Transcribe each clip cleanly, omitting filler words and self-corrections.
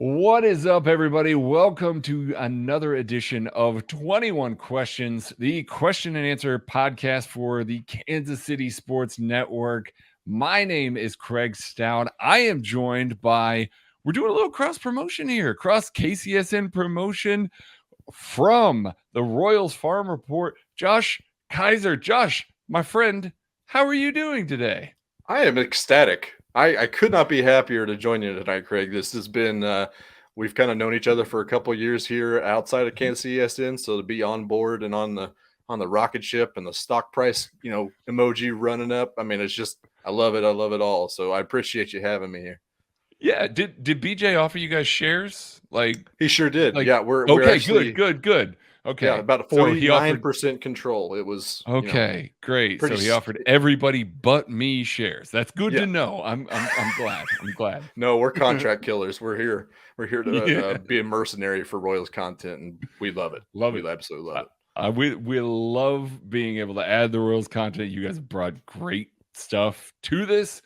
What is up, everybody? Welcome to another edition of 21 Questions, the question and answer podcast for the Kansas City Sports Network. My name is Craig Stout. I am joined by, we're doing a little cross promotion here, cross KCSN promotion from the Royals Farm Report. Josh Keiser. Josh, my friend, how are you doing today? I am ecstatic. I could not be happier to join you tonight, Craig. This has been we've kind of known each other for a couple of years here outside of Kansas City ESN, so to be on board and on the rocket ship and the stock price, emoji running up. I mean, it's just I love it. I love it all. So I appreciate you having me here. Yeah, did BJ offer you guys shares? He sure did. Like Yeah, we're okay, actually good. Okay. yeah, about So he offered 49% control. It was okay, great. pretty So he offered everybody but me shares. That's good yeah. to know. I'm glad. I'm glad. No, we're contract killers. We're here. We're here to Yeah. be a mercenary for Royals content, and we love it. Love it. We absolutely love it. We love being able to add the Royals content. You guys brought great stuff to this.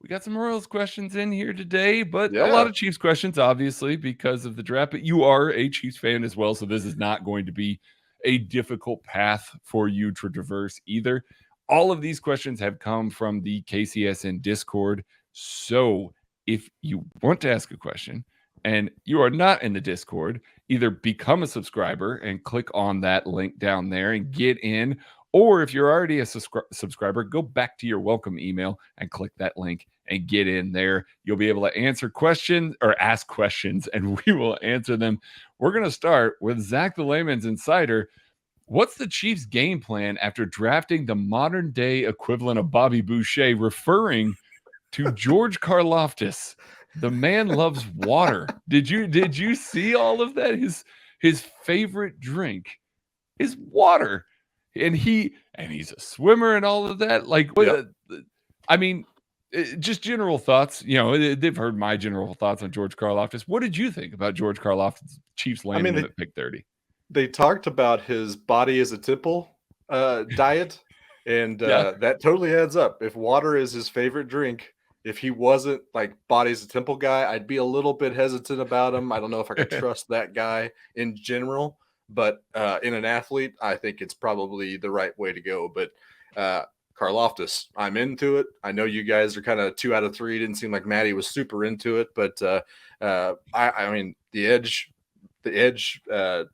We got some Royals questions in here today, but a lot of Chiefs questions, obviously, because of the draft. But you are a Chiefs fan as well, so this is not going to be a difficult path for you to traverse either. All of these questions have come from the KCSN Discord. So if you want to ask a question and you are not in the Discord, either become a subscriber and click on that link down there and get in. Or if you're already a subscriber, go back to your welcome email and click that link and get in there. You'll be able to answer questions or ask questions, and we will answer them. We're going to start with Zach the Layman's Insider. What's the Chiefs' game plan after drafting the modern day equivalent of Bobby Boucher, referring to George Karlaftis? The man loves water. Did you see all of that? His favorite drink is water. And he's a swimmer and all of that. Like, I mean, just general thoughts. They've heard my general thoughts on George Karlaftis. What did you think about George Karlaftis, Chiefs landing him at pick 30? They talked about his body as a temple diet, and that totally adds up. If water is his favorite drink, if he wasn't like body as a temple guy, I'd be a little bit hesitant about him. I don't know if I could trust that guy in general. But in an athlete, I think it's probably the right way to go. But Karlaftis, I'm into it. I know you guys are kind of 2 out of 3. It didn't seem like Maddie was super into it, but I mean the edge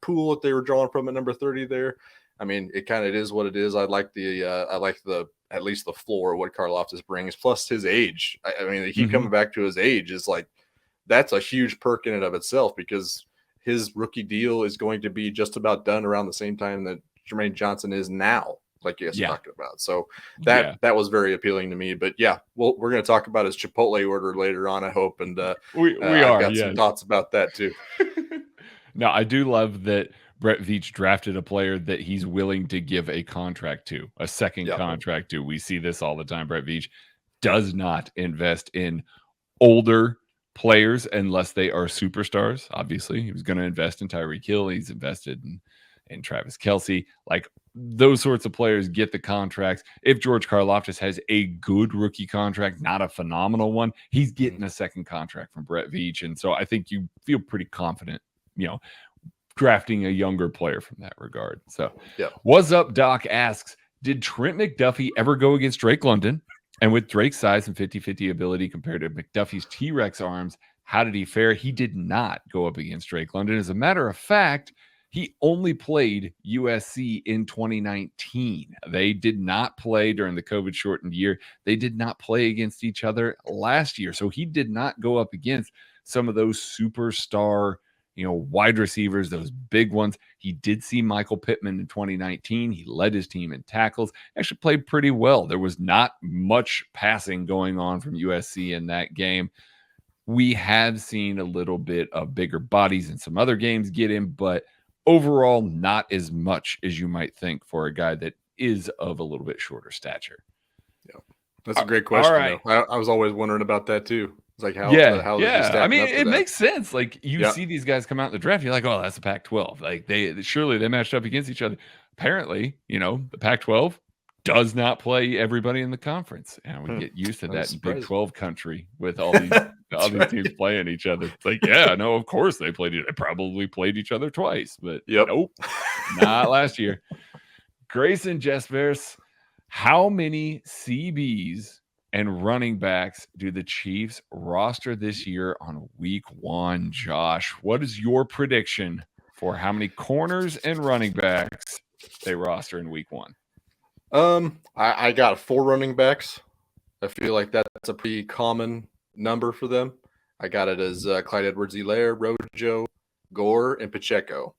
pool that they were drawing from at number 30 there. I mean, it kind of is what it is. I like the at least the floor what Karlaftis brings, plus his age. I mean, he coming back to his age is like that's a huge perk in and of itself because his rookie deal is going to be just about done around the same time that Jermaine Johnson is now, like you guys are talking about. So that was very appealing to me. But yeah, we're going to talk about his Chipotle order later on, I hope. And I've got some thoughts about that too. Now, I do love that Brett Veach drafted a player that he's willing to give a contract to, a second contract to. We see this all the time. Brett Veach does not invest in older players unless they are superstars. Obviously, he was going to invest in Tyreek Hill. He's invested in Travis Kelce. Like those sorts of players get the contracts. If George Karlaftis has a good rookie contract, not a phenomenal one, he's getting a second contract from Brett Veach. And so I think you feel pretty confident, drafting a younger player from that regard. So What's Up Doc asks, did Trent McDuffie ever go against Drake London? And with Drake's size and 50-50 ability compared to McDuffie's T-Rex arms, how did he fare? He did not go up against Drake London. As a matter of fact, he only played USC in 2019. They did not play during the COVID-shortened year. They did not play against each other last year. So he did not go up against some of those superstar wide receivers, those big ones. He did see Michael Pittman in 2019. He led his team in tackles, actually played pretty well. There was not much passing going on from USC in that game. We have seen a little bit of bigger bodies in some other games get him, but overall, not as much as you might think for a guy that is of a little bit shorter stature. Yeah, that's a great question. Right. I was always wondering about that too. It's like how I mean, it makes sense. Like you see these guys come out in the draft, you're like, oh, that's a Pac-12. Like they surely matched up against each other. Apparently, the Pac-12 does not play everybody in the conference. And we get used to that in Big 12 country with all these teams playing each other. It's like, yeah, no, of course they probably played each other twice, but nope, not last year. Grayson Jespers, how many CBs and running backs do the Chiefs roster this year on week 1? Josh, what is your prediction for how many corners and running backs they roster in week 1? I got 4 running backs. I feel like that's a pretty common number for them. I got it as Clyde Edwards-Helaire, Rojo, Gore, and Pacheco.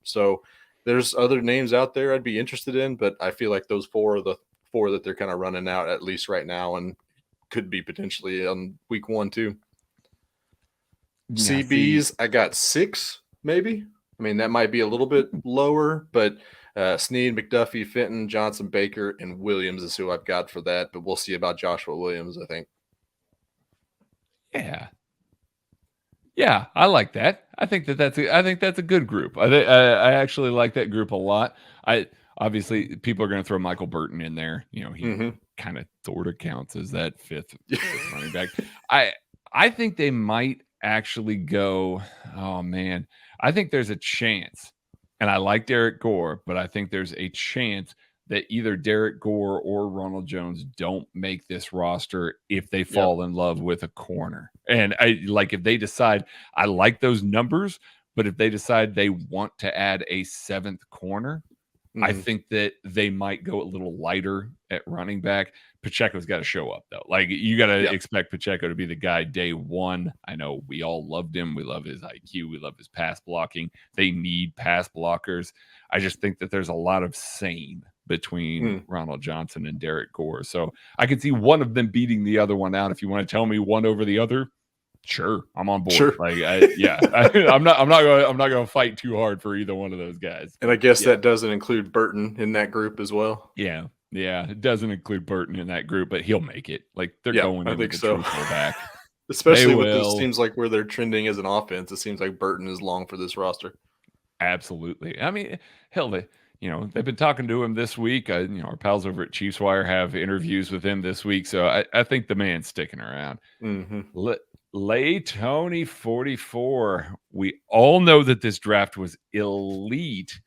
So there's other names out there I'd be interested in, but I feel like those 4 are the 4 that they're kind of running out at least right now, and could be potentially on week 1 too. CBs, I got 6 maybe. I mean, that might be a little bit lower, but Snead, McDuffie, Fenton, Johnson, Baker, and Williams is who I've got for that. But we'll see about Joshua Williams, I think. Yeah, I like that. I think that's a good group. I actually like that group a lot. Obviously people are going to throw Michael Burton in there. You know, he kind of sort of counts as that fifth running back. I think they might actually go. Oh man, I think there's a chance, and I like Derek Gore, but I think there's a chance that either Derek Gore or Ronald Jones don't make this roster if they fall in love with a corner. And if they decide, I like those numbers, but if they decide they want to add a 7th corner, I think that they might go a little lighter at running back. Pacheco's got to show up, though. Like, you got to expect Pacheco to be the guy day 1. I know we all loved him. We love his IQ. We love his pass blocking. They need pass blockers. I just think that there's a lot of same between Ronald Johnson and Derek Gore. So I could see one of them beating the other one out. If you want to tell me one over the other, sure, I'm on board. Sure. I'm not going to fight too hard for either one of those guys. And I guess that doesn't include Burton in that group as well. Yeah, it doesn't include Burton in that group, but he'll make it. Like, they're going in with the truthful back. Especially with this seems like where they're trending as an offense. It seems like Burton is long for this roster. Absolutely. I mean, hell, they've been talking to him this week. Our pals over at Chiefs Wire have interviews with him this week, so I think the man's sticking around. Lay Tony 44. We all know that this draft was elite,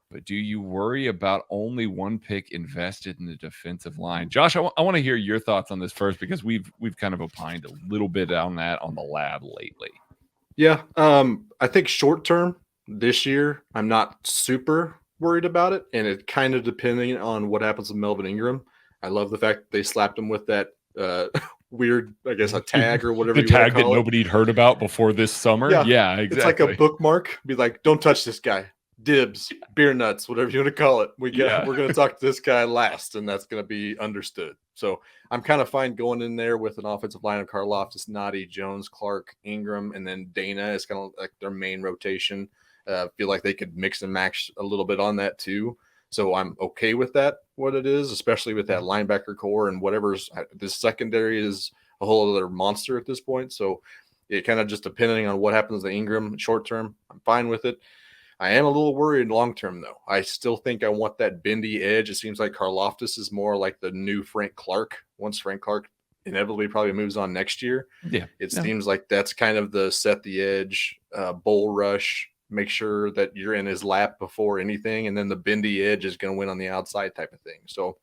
but do you worry about only one pick invested in the defensive line? Josh, I want to hear your thoughts on this first, because we've kind of opined a little bit on that on the lab lately. Yeah, I think short term this year, I'm not super worried about it, and it kind of depending on what happens with Melvin Ingram. I love the fact that they slapped him with that weird, I guess, a tag or whatever. The tag that nobody'd heard about before this summer. Yeah, exactly. It's like a bookmark. Be like, don't touch this guy. Dibs, beer nuts, whatever you want to call it. We're going to talk to this guy last, and that's going to be understood. So I'm kind of fine going in there with an offensive line of Karlaftis, Noddy, Jones, Clark, Ingram, and then Dana is kind of like their main rotation. Feel like they could mix and match a little bit on that too. So I'm okay with that, what it is, especially with that linebacker core and whatever's this secondary is a whole other monster at this point. So it kind of just depending on what happens to Ingram short term, I'm fine with it. I am a little worried long term though. I still think I want that bendy edge. It seems like Karlaftis is more like the new Frank Clark. Once Frank Clark inevitably probably moves on next year. It seems like that's kind of the set the edge, bull rush, make sure that you're in his lap before anything, and then the bendy edge is going to win on the outside type of thing. So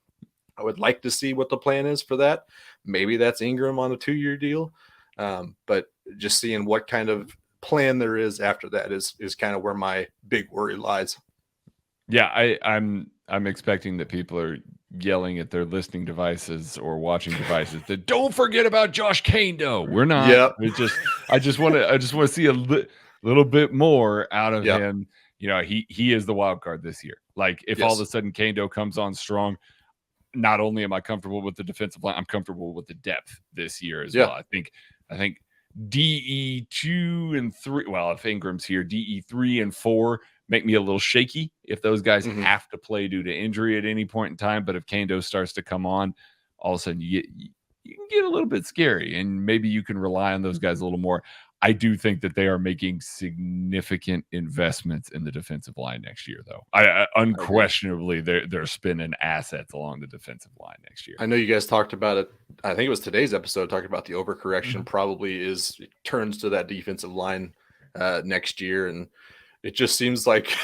I would like to see what the plan is for that. Maybe that's Ingram on a 2-year deal, but just seeing what kind of plan there is after that is kind of where my big worry lies. Yeah, I'm expecting that people are yelling at their listening devices or watching devices that don't forget about Josh Kando. We're not. I just want to see a little bit more out of him. He is the wild card this year. Like, if all of a sudden Kando comes on strong, not only am I comfortable with the defensive line, I'm comfortable with the depth this year as well. I think DE 2 and 3. Well, if Ingram's here, DE 3 and 4 make me a little shaky if those guys have to play due to injury at any point in time. But if Kando starts to come on, all of a sudden you can get a little bit scary, and maybe you can rely on those guys a little more. I do think that they are making significant investments in the defensive line next year, though. Unquestionably, they're spending assets along the defensive line next year. I know you guys talked about it. I think it was today's episode talking about the overcorrection probably turns to that defensive line next year, and it just seems like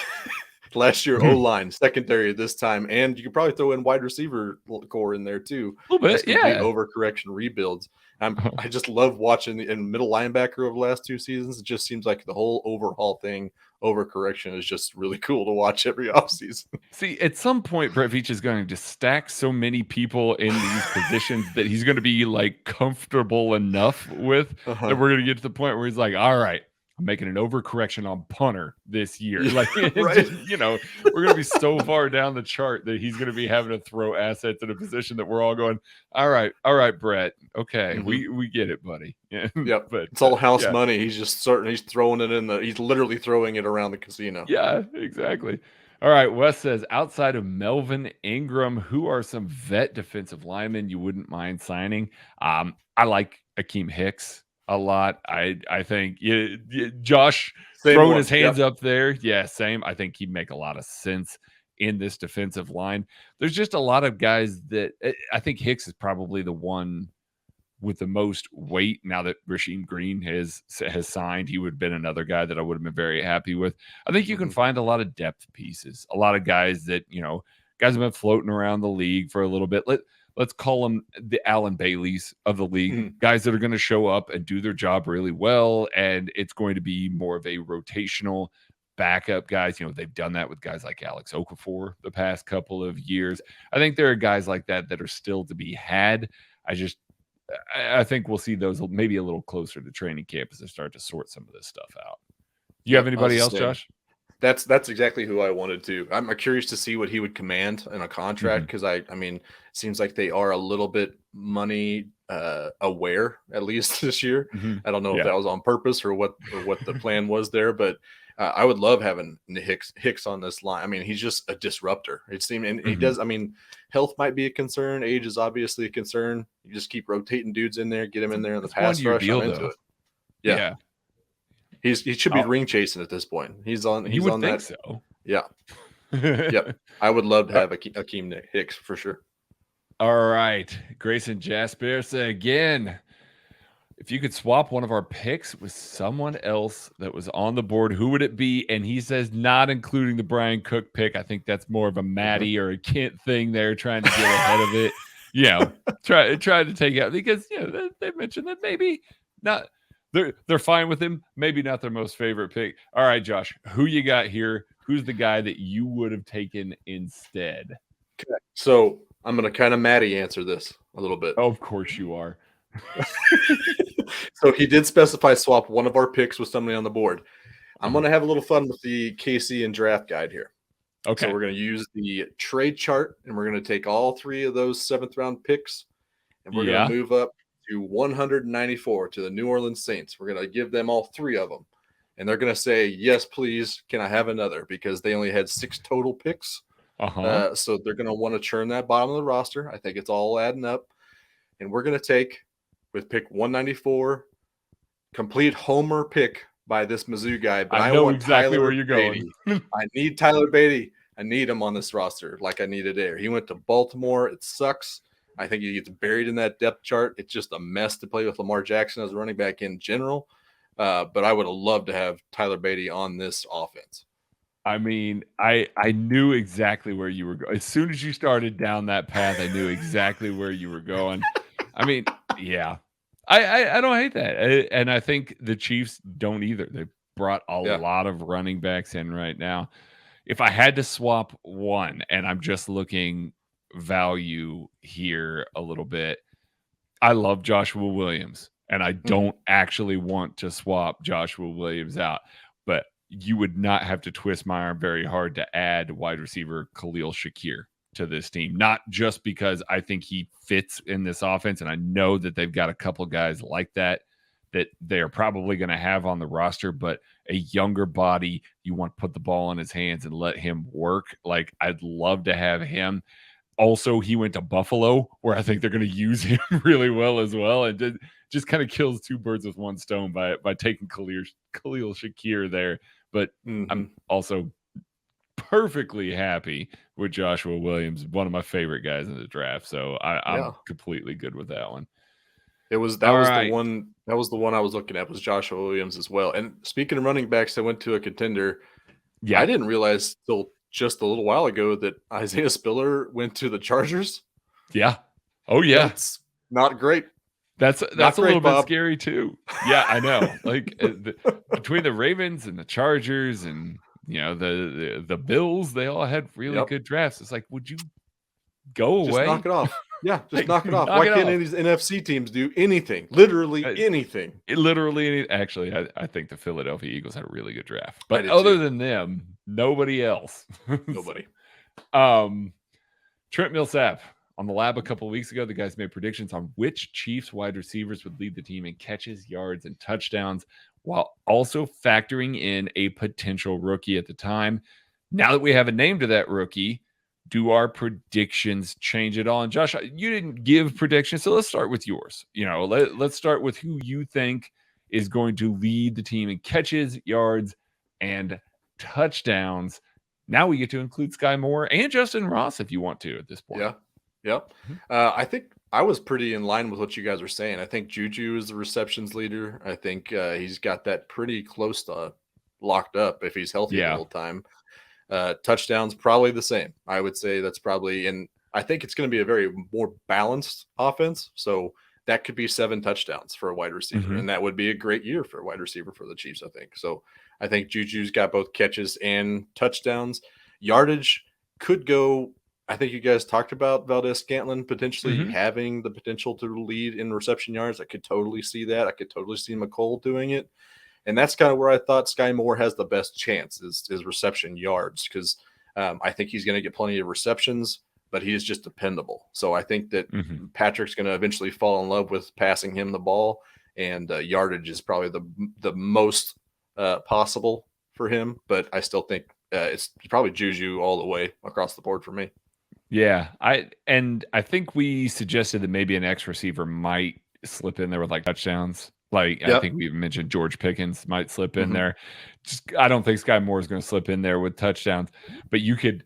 last year O-line, secondary this time, and you could probably throw in wide receiver core in there too. A little bit, complete overcorrection rebuilds. I just love watching the middle linebacker over the last 2 seasons. It just seems like the whole overhaul thing, overcorrection, is just really cool to watch every offseason. See, at some point, Brett Veach is going to stack so many people in these positions that he's going to be like comfortable enough with that we're going to get to the point where he's like, all right, I'm making an overcorrection on punter this year. Like, right. Just, we're going to be so far down the chart that he's going to be having to throw assets in a position that we're all going, all right, Brett. Okay. We get it, buddy. Yeah. Yep. But it's all house money. He's just he's throwing it he's literally throwing it around the casino. Yeah, exactly. All right. Wes says, outside of Melvin Ingram, who are some vet defensive linemen you wouldn't mind signing? I like Akeem Hicks a lot. I think Josh throwing his hands up there. Yeah, same. I think he'd make a lot of sense in this defensive line. There's just a lot of guys that I think Hicks is probably the one with the most weight. Now that Rasheem Green has signed, he would have been another guy that I would have been very happy with. I think you can find a lot of depth pieces, a lot of guys that, guys have been floating around the league for a little bit. Let's call them the Allen Baileys of the league, guys that are going to show up and do their job really well. And it's going to be more of a rotational backup guys. They've done that with guys like Alex Okafor the past couple of years. I think there are guys like that are still to be had. I think we'll see those maybe a little closer to training camp as they start to sort some of this stuff out. You have anybody else, Josh? That's exactly who I wanted to. I'm curious to see what he would command in a contract because I mean, it seems like they are a little bit money aware, at least this year. I don't know if that was on purpose or what the plan was there, but I would love having Hicks on this line. I mean, he's just a disruptor. It seemed, and he does. I mean, health might be a concern. Age is obviously a concern. You just keep rotating dudes in there, get him in there in the pass rush. I'm into it. Yeah. He should be ring chasing at this point. He's on that. So. Yeah. Yep. I would love to have Akeem Hicks for sure. All right. Grayson Jasper say again, if you could swap one of our picks with someone else that was on the board, who would it be? And he says not including the Brian Cook pick. I think that's more of a Matty or a Kent thing there, trying to get ahead of it. Try to take out because they mentioned that maybe not. They're fine with him. Maybe not their most favorite pick. All right, Josh, who you got here? Who's the guy that you would have taken instead? Okay. So I'm going to kind of Matty answer this a little bit. Oh, of course you are. So he did specify swap one of our picks with somebody on the board. I'm going to have a little fun with the KC and draft guide here. Okay. So we're going to use the trade chart, and we're going to take all 3 of those 7th round picks, and we're going to move up to 194 to the New Orleans Saints. We're going to give them all 3 of them, and they're going to say, yes, please, can I have another? Because they only had 6 total picks. So they're going to want to churn that bottom of the roster. I think it's all adding up. And we're going to take, with pick 194, complete homer pick by this Mizzou guy. But I know want exactly where you're going. I need Tyler Beatty. I need him on this roster like I needed there. He went to Baltimore. It sucks. I think he gets buried in that depth chart. It's just a mess to play with Lamar Jackson as a running back in general. But I would have loved to have Tyler Beatty on this offense. I mean, I knew exactly where you were going. As soon as you started down that path, I knew exactly where you were going. I mean, yeah. I don't hate that. And I think the Chiefs don't either. They brought a lot of running backs in right now. If I had to swap one, and I'm just looking value here a little bit, I love Joshua Williams, and I don't actually want to swap Joshua Williams out, but you would not have to twist my arm very hard to add wide receiver Khalil Shakir to this team, not just because I think he fits in this offense, and I know that they've got a couple guys like that they're probably going to have on the roster, but a younger body, you want to put the ball in his hands and let him work. Like, I'd love to have him. also he went to Buffalo, where I think they're going to use him really well as well, and just kind of kills two birds with one stone by taking Khalil Shakir there. But I'm also perfectly happy with Joshua Williams, one of my favorite guys in the draft. So I'm completely good with that one. That was the one I was looking at, was Joshua Williams as well. And speaking of running backs, I went to a contender. Yeah, I didn't realize till just a little while ago that Isaiah Spiller went to the Chargers. Yeah. Oh yeah. That's not great. That's a little bit scary too. Yeah, I know. Like between the Ravens and the Chargers and the Bills, they all had really good drafts. It's like, would you go away? Just knock it off. Yeah, just knock it off. Why can't any of these NFC teams do anything? Literally anything. Actually, I think the Philadelphia Eagles had a really good draft. But other than them, nobody else. Nobody. Trent Millsap on the lab a couple of weeks ago, the guys made predictions on which Chiefs wide receivers would lead the team in catches, yards, and touchdowns, while also factoring in a potential rookie at the time. Now that we have a name to that rookie, do our predictions change at all? And Josh, you didn't give predictions, so let's start with yours. Let's start with who you think is going to lead the team in catches, yards, and touchdowns. Now we get to include Sky Moore and Justin Ross if you want to at this point. Yeah. I think I was pretty in line with what you guys were saying. I think Juju is the receptions leader. I think he's got that pretty close to locked up if he's healthy the whole time. Touchdowns, probably the same. I would say that's probably, and I think it's going to be a very more balanced offense. So that could be 7 touchdowns for a wide receiver. And that would be a great year for a wide receiver for the Chiefs, I think. So I think Juju's got both catches and touchdowns. Yardage could go. I think you guys talked about Valdez-Scantling potentially having the potential to lead in reception yards. I could totally see that. I could totally see McColl doing it. And that's kind of where I thought Sky Moore has the best chance is reception yards, because I think he's going to get plenty of receptions, but he is just dependable. So I think that Patrick's going to eventually fall in love with passing him the ball, and yardage is probably the most possible for him. But I still think it's probably Juju all the way across the board for me. Yeah, I think we suggested that maybe an X receiver might slip in there with like touchdowns. Like I think we even mentioned George Pickens might slip in there. I don't think Sky Moore is going to slip in there with touchdowns, but you could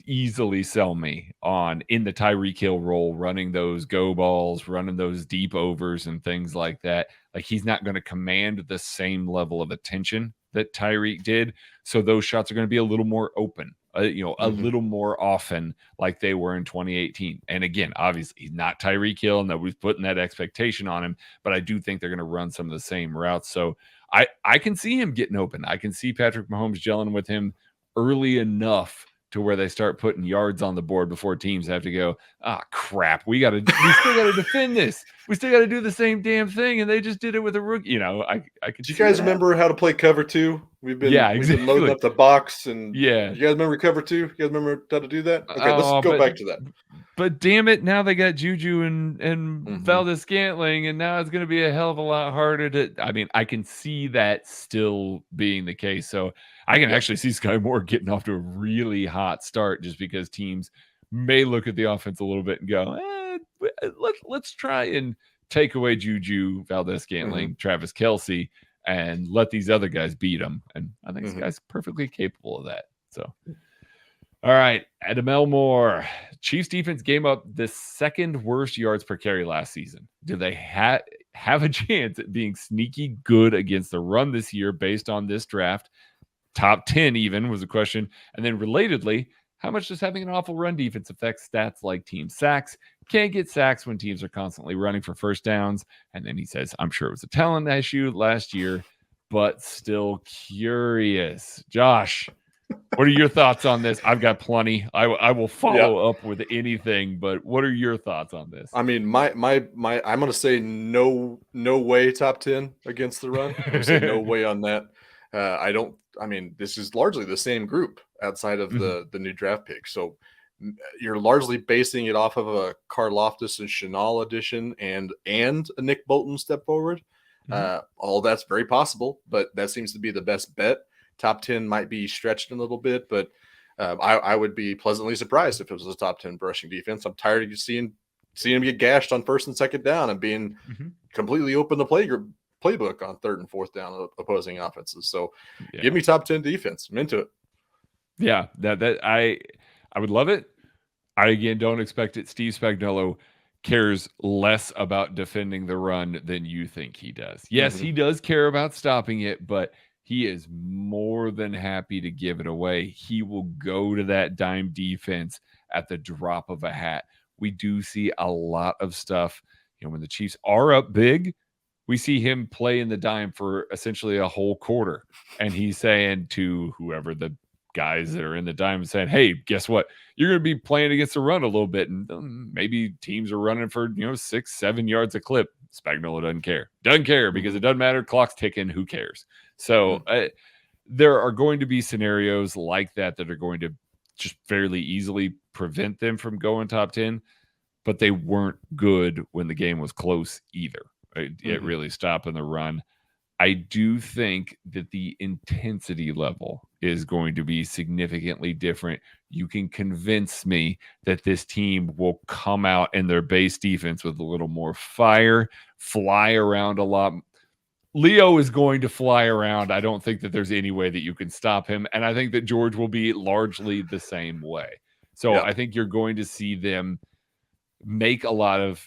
easily sell me on in the Tyreek Hill role, running those go balls, running those deep overs and things like that. Like he's not going to command the same level of attention that Tyreek did. So those shots are going to be a little more open, a little more often like they were in 2018. And again, obviously he's not Tyreek Hill. Nobody's putting that expectation on him, but I do think they're going to run some of the same routes. So I can see him getting open. I can see Patrick Mahomes gelling with him early enough to where they start putting yards on the board before teams have to go, crap, we still got to defend this. We still got to do the same damn thing. And they just did it with a rookie. I could. Do you guys remember how to play cover 2? We've been loading up the box, and you guys remember cover 2? You guys remember how to do that? Okay, let's go back to that. But damn it, now they got Juju and Valdez-Scantling, and now it's going to be a hell of a lot harder to. I mean, I can see that still being the case. So I can actually see Sky Moore getting off to a really hot start, just because teams may look at the offense a little bit and go, let's try and take away Juju, Valdez-Scantling, Travis Kelce, and let these other guys beat them. And I think this guy's perfectly capable of that. So, all right, Adam Elmore. Chiefs defense gave up the second worst yards per carry last season. Do they have a chance at being sneaky good against the run this year based on this draft? Top 10 even was a question. And then relatedly, how much does having an awful run defense affect stats like team sacks? Can't get sacks when teams are constantly running for first downs. And then he says, I'm sure it was a talent issue last year, but still curious. Josh, what are your thoughts on this? I've got plenty. I will follow up with anything, but what are your thoughts on this? I mean, my I'm going to say no way top 10 against the run. I'm going to say no way on that. This is largely the same group outside of the new draft pick. So you're largely basing it off of a Karlaftis and Chenal edition and a Nick Bolton step forward. All that's very possible, but that seems to be the best bet. Top 10 might be stretched a little bit, but I would be pleasantly surprised if it was a top 10 rushing defense. I'm tired of seeing him get gashed on first and second down and being completely open the playbook on third and fourth down of opposing offenses. So give me top 10 defense. I'm into it. Yeah, that I would love it. I again don't expect it. Steve Spagnuolo cares less about defending the run than you think he does. Yes, he does care about stopping it, but he is more than happy to give it away. He will go to that dime defense at the drop of a hat. We do see a lot of stuff. When the Chiefs are up big, we see him play in the dime for essentially a whole quarter. And he's saying to whoever the guys that are in the dime saying, hey, guess what? You're going to be playing against the run a little bit. And maybe teams are running for, 6-7 yards a clip. Spagnuolo doesn't care because it doesn't matter. Clock's ticking. Who cares? So there are going to be scenarios like that are going to just fairly easily prevent them from going top 10, but they weren't good when the game was close either. It really stopping the run. I do think that the intensity level is going to be significantly different. You can convince me that this team will come out in their base defense with a little more fire, fly around a lot. Leo is going to fly around. I don't think that there's any way that you can stop him. And I think that George will be largely the same way. So I think you're going to see them make a lot of,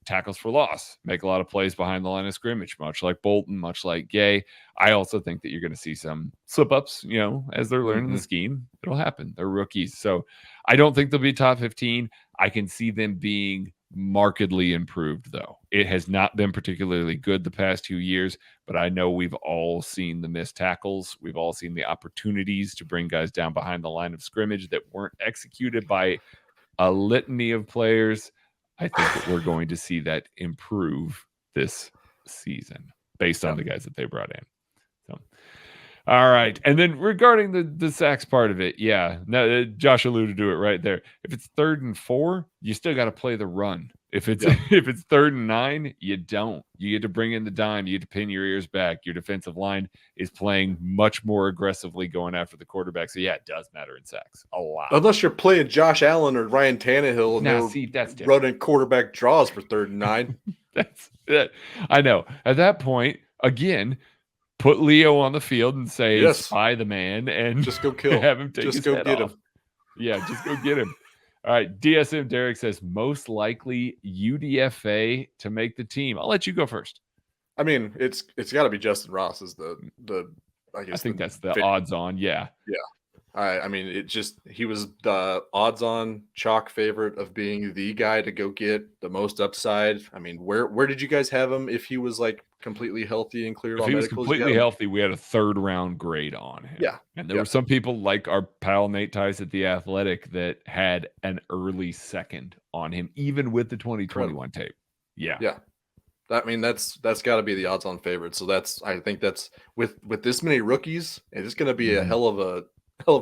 tackles for loss, make a lot of plays behind the line of scrimmage, much like Bolton, much like Gay. I also think that you're going to see some slip ups, as they're learning the scheme. It'll happen. They're rookies. So I don't think they'll be top 15. I can see them being markedly improved, though. It has not been particularly good the past 2 years, but I know we've all seen the missed tackles. We've all seen the opportunities to bring guys down behind the line of scrimmage that weren't executed by a litany of players. I think that we're going to see that improve this season based on the guys that they brought in. So, all right. And then regarding the sacks part of it, no, Josh alluded to it right there. If it's 3rd and 4, you still got to play the run. If it's 3rd and 9, you don't. You get to bring in the dime. You get to pin your ears back. Your defensive line is playing much more aggressively going after the quarterback. So, it does matter in sacks a lot. Unless you're playing Josh Allen or Ryan Tannehill and that's running quarterback draws for 3rd and 9. That's it. I know. At that point, again, put Leo on the field and say, spy the man and just go kill. Have him take just his go head get off. him. Yeah, just go get him. All right, DSM Derek says most likely UDFA to make the team. I'll let you go first. I mean, it's got to be Justin Ross as the I guess I think that's the odds on. Yeah. I mean, he was the odds on chalk favorite of being the guy to go get the most upside. I mean, where did you guys have him if he was like completely healthy and cleared all medicals? If he was completely healthy, we had a 3rd round grade on him. Yeah. And there were some people like our pal Nate Tice at The Athletic that had an early 2nd on him, even with the 2021 tape. Yeah. Yeah. I mean, that's got to be the odds on favorite. So I think that's with this many rookies, it's going to be a hell of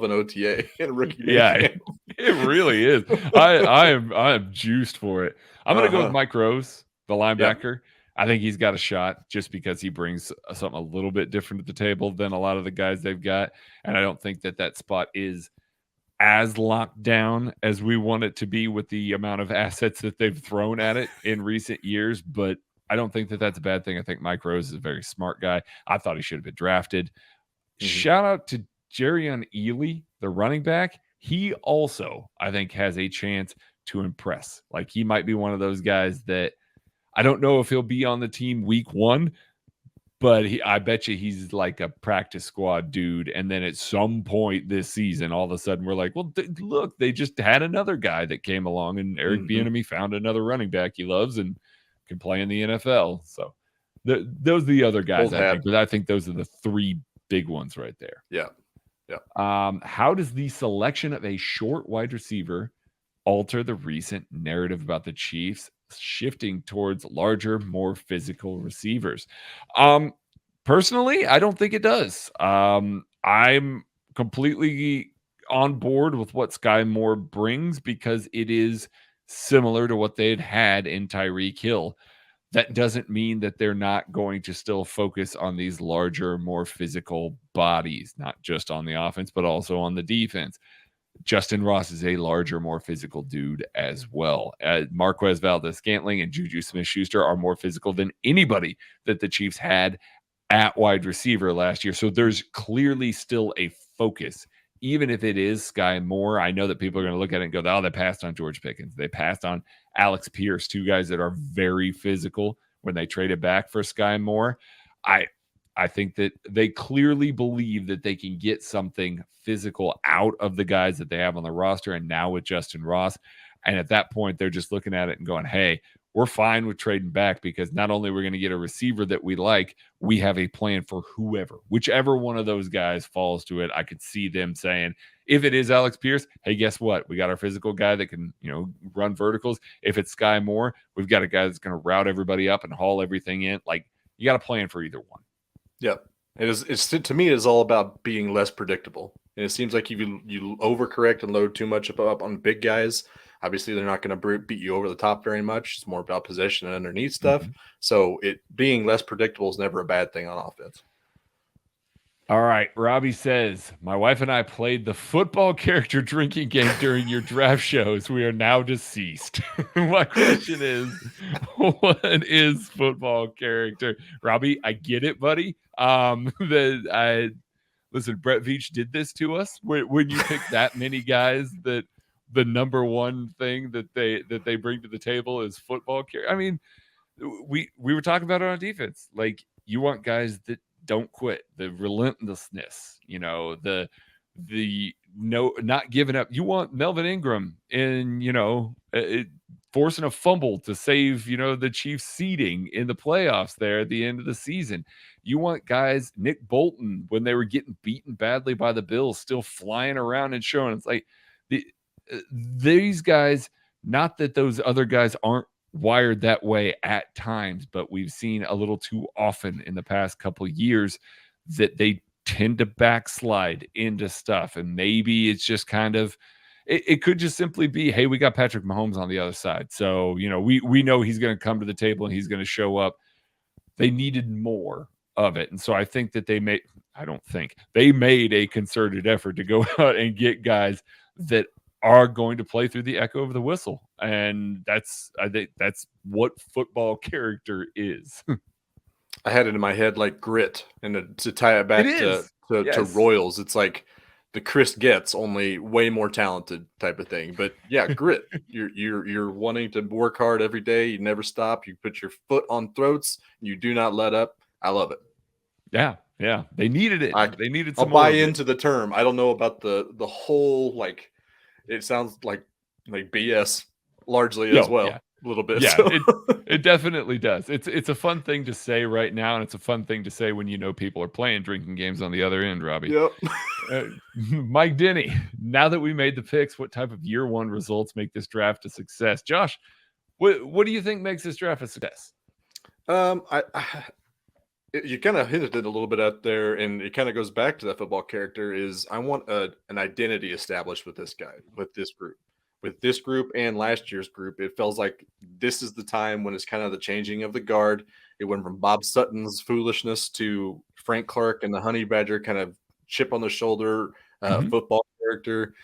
an OTA in rookie. It really is. I am juiced for it. I'm going to go with Mike Rose, the linebacker. I think he's got a shot just because he brings something a little bit different to the table than a lot of the guys they've got. And I don't think that spot is as locked down as we want it to be with the amount of assets that they've thrown at it in recent years. But I don't think that that's a bad thing. I think Mike Rose is a very smart guy. I thought he should have been drafted. Shout out to Jerion Ely, the running back. He also, I think, has a chance to impress. Like, he might be one of those guys that I don't know if he'll be on the team week 1, but I bet you he's like a practice squad dude. And then at some point this season, all of a sudden we're like, well, look, they just had another guy that came along, and Eric Bieniemy found another running back he loves and can play in the NFL. So those are the other guys, I think. But I think those are the 3 big ones right there. Yeah. How does the selection of a short wide receiver alter the recent narrative about the Chiefs shifting towards larger, more physical receivers? Personally, I don't think it does. I'm completely on board with what Sky Moore brings because it is similar to what they'd had in Tyreek Hill. That doesn't mean that they're not going to still focus on these larger, more physical bodies, not just on the offense, but also on the defense. Justin Ross is a larger, more physical dude as well. Marquez Valdes-Scantling and Juju Smith-Schuster are more physical than anybody that the Chiefs had at wide receiver last year. So there's clearly still a focus. Even if it is Sky Moore, I know that people are going to look at it and go, oh, they passed on George Pickens. They passed on Alex Pierce, two guys that are very physical when they traded back for Sky Moore. I think that they clearly believe that they can get something physical out of the guys that they have on the roster, and now with Justin Ross. And at that point, they're just looking at it and going, hey, we're fine with trading back because not only we're going to get a receiver that we like, we have a plan for whichever one of those guys falls to it. I could see them saying, if it is Alex Pierce, hey, guess what? We got our physical guy that can, run verticals. If it's Sky Moore, we've got a guy that's going to route everybody up and haul everything in. Like, you got a plan for either one. Yep. It's to me, it's all about being less predictable. And it seems like you overcorrect and load too much up on big guys. Obviously, they're not going to beat you over the top very much. It's more about possession and underneath stuff. Mm-hmm. So it being less predictable is never a bad thing on offense. All right. Robbie says, my wife and I played the football character drinking game during your draft shows. We are now deceased. My question is, what is football character? Robbie, I get it, buddy. Listen, Brett Veach did this to us when you pick that many guys that the number one thing that they bring to the table is football character. I mean, we were talking about it on defense. Like, you want guys that don't quit, the relentlessness, the not giving up. You want Melvin Ingram in, forcing a fumble to save, the Chiefs seeding in the playoffs there at the end of the season. You want guys, Nick Bolton, when they were getting beaten badly by the Bills, still flying around and showing. It's like these guys, not that those other guys aren't wired that way at times, but we've seen a little too often in the past couple of years that they tend to backslide into stuff. And maybe it's just kind of, it could just simply be, hey, we got Patrick Mahomes on the other side. So, we know he's going to come to the table and he's going to show up. They needed more of it. And so I think that they made a concerted effort to go out and get guys that are going to play through the echo of the whistle. And I think that's what football character is. I had it in my head like grit, and to tie it back to Royals, it's like the Chris Getz, only way more talented type of thing. But yeah, grit. You're wanting to work hard every day. You never stop. You put your foot on throats. You do not let up. I love it. Yeah. They needed it. They needed some. I'll buy into the term. I don't know about the whole, like, it sounds like BS largely as well. Yeah. A little bit. Yeah, so. it definitely does. It's a fun thing to say right now, and it's a fun thing to say when people are playing drinking games on the other end, Robbie. Yep. Mike Denny, now that we made the picks, what type of year one results make this draft a success? Josh, what do you think makes this draft a success? You kind of hinted it a little bit out there, and it kind of goes back to that football character. Is I want an identity established with this guy, with this group and last year's group. It feels like this is the time when it's kind of the changing of the guard. It went from Bob Sutton's foolishness to Frank Clark and the Honey Badger kind of chip on the shoulder football character,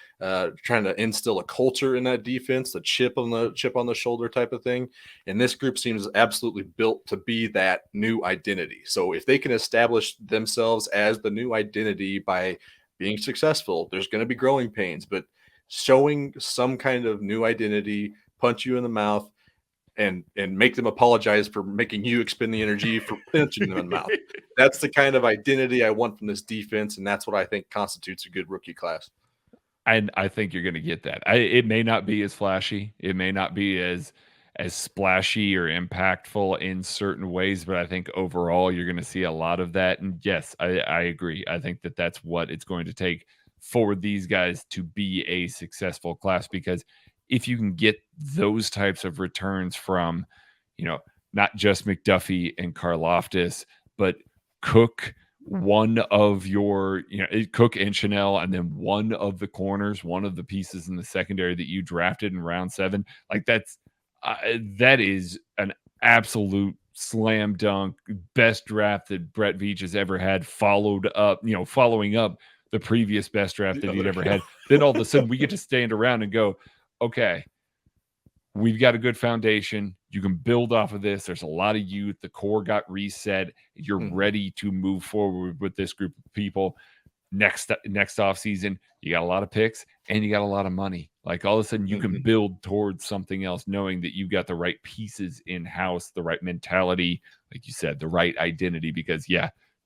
trying to instill a culture in that defense, the chip on the shoulder type of thing. And this group seems absolutely built to be that new identity. So if they can establish themselves as the new identity by being successful, there's going to be growing pains, but showing some kind of new identity, punch you in the mouth, and make them apologize for making you expend the energy for punching them in the mouth. That's the kind of identity I want from this defense, and that's what I think constitutes a good rookie class. And I think you're going to get that. It may not be as flashy. It may not be as splashy or impactful in certain ways, but I think overall you're going to see a lot of that. And yes, I agree. I think that that's what it's going to take for these guys to be a successful class, because if you can get those types of returns from, not just McDuffie and Karlaftis, but Cook, one of your, Cook and Chanel, and then one of the corners, one of the pieces in the secondary that you drafted in round 7, like that is an absolute slam dunk, best draft that Brett Veach has ever had, following up the previous best draft that he'd ever had. Then all of a sudden we get to stand around and go, okay, we've got a good foundation. You can build off of this. There's a lot of youth. The core got reset. You're ready to move forward with this group of people. Next off season, you got a lot of picks and you got a lot of money. Like all of a sudden you can build towards something else, knowing that you've got the right pieces in house, the right mentality, like you said, the right identity. Because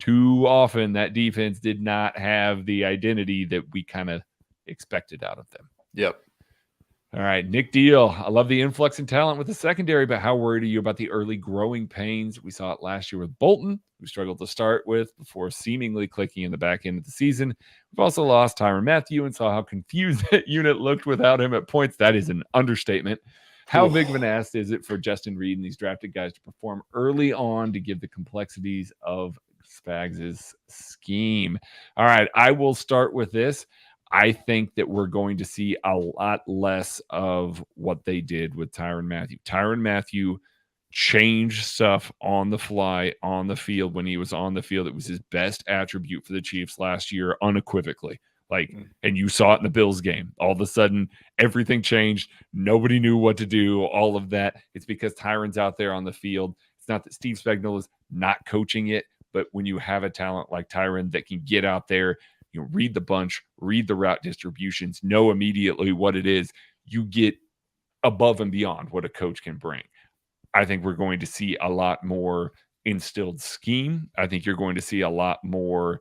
too often that defense did not have the identity that we kind of expected out of them. Yep. All right, Nick Deal. I love the influx in talent with the secondary, but how worried are you about the early growing pains? We saw it last year with Bolton, who struggled to start with before seemingly clicking in the back end of the season. We've also lost Tyrann Mathieu and saw how confused that unit looked without him at points. That is an understatement. How big of an ask is it for Justin Reed and these drafted guys to perform early on to give the complexities of Spags' scheme? All right, I will start with this. I think that we're going to see a lot less of what they did with Tyrann Mathieu. Tyrann Mathieu changed stuff on the fly, on the field. When he was on the field, it was his best attribute for the Chiefs last year, unequivocally. And you saw it in the Bills game. All of a sudden, everything changed. Nobody knew what to do, all of that. It's because Tyrann's out there on the field. It's not that Steve Spagnuolo's not coaching it, but when you have a talent like Tyrann that can get out there, read the bunch, read the route distributions, know immediately what it is, you get above and beyond what a coach can bring. I think we're going to see a lot more instilled scheme. I think you're going to see a lot more,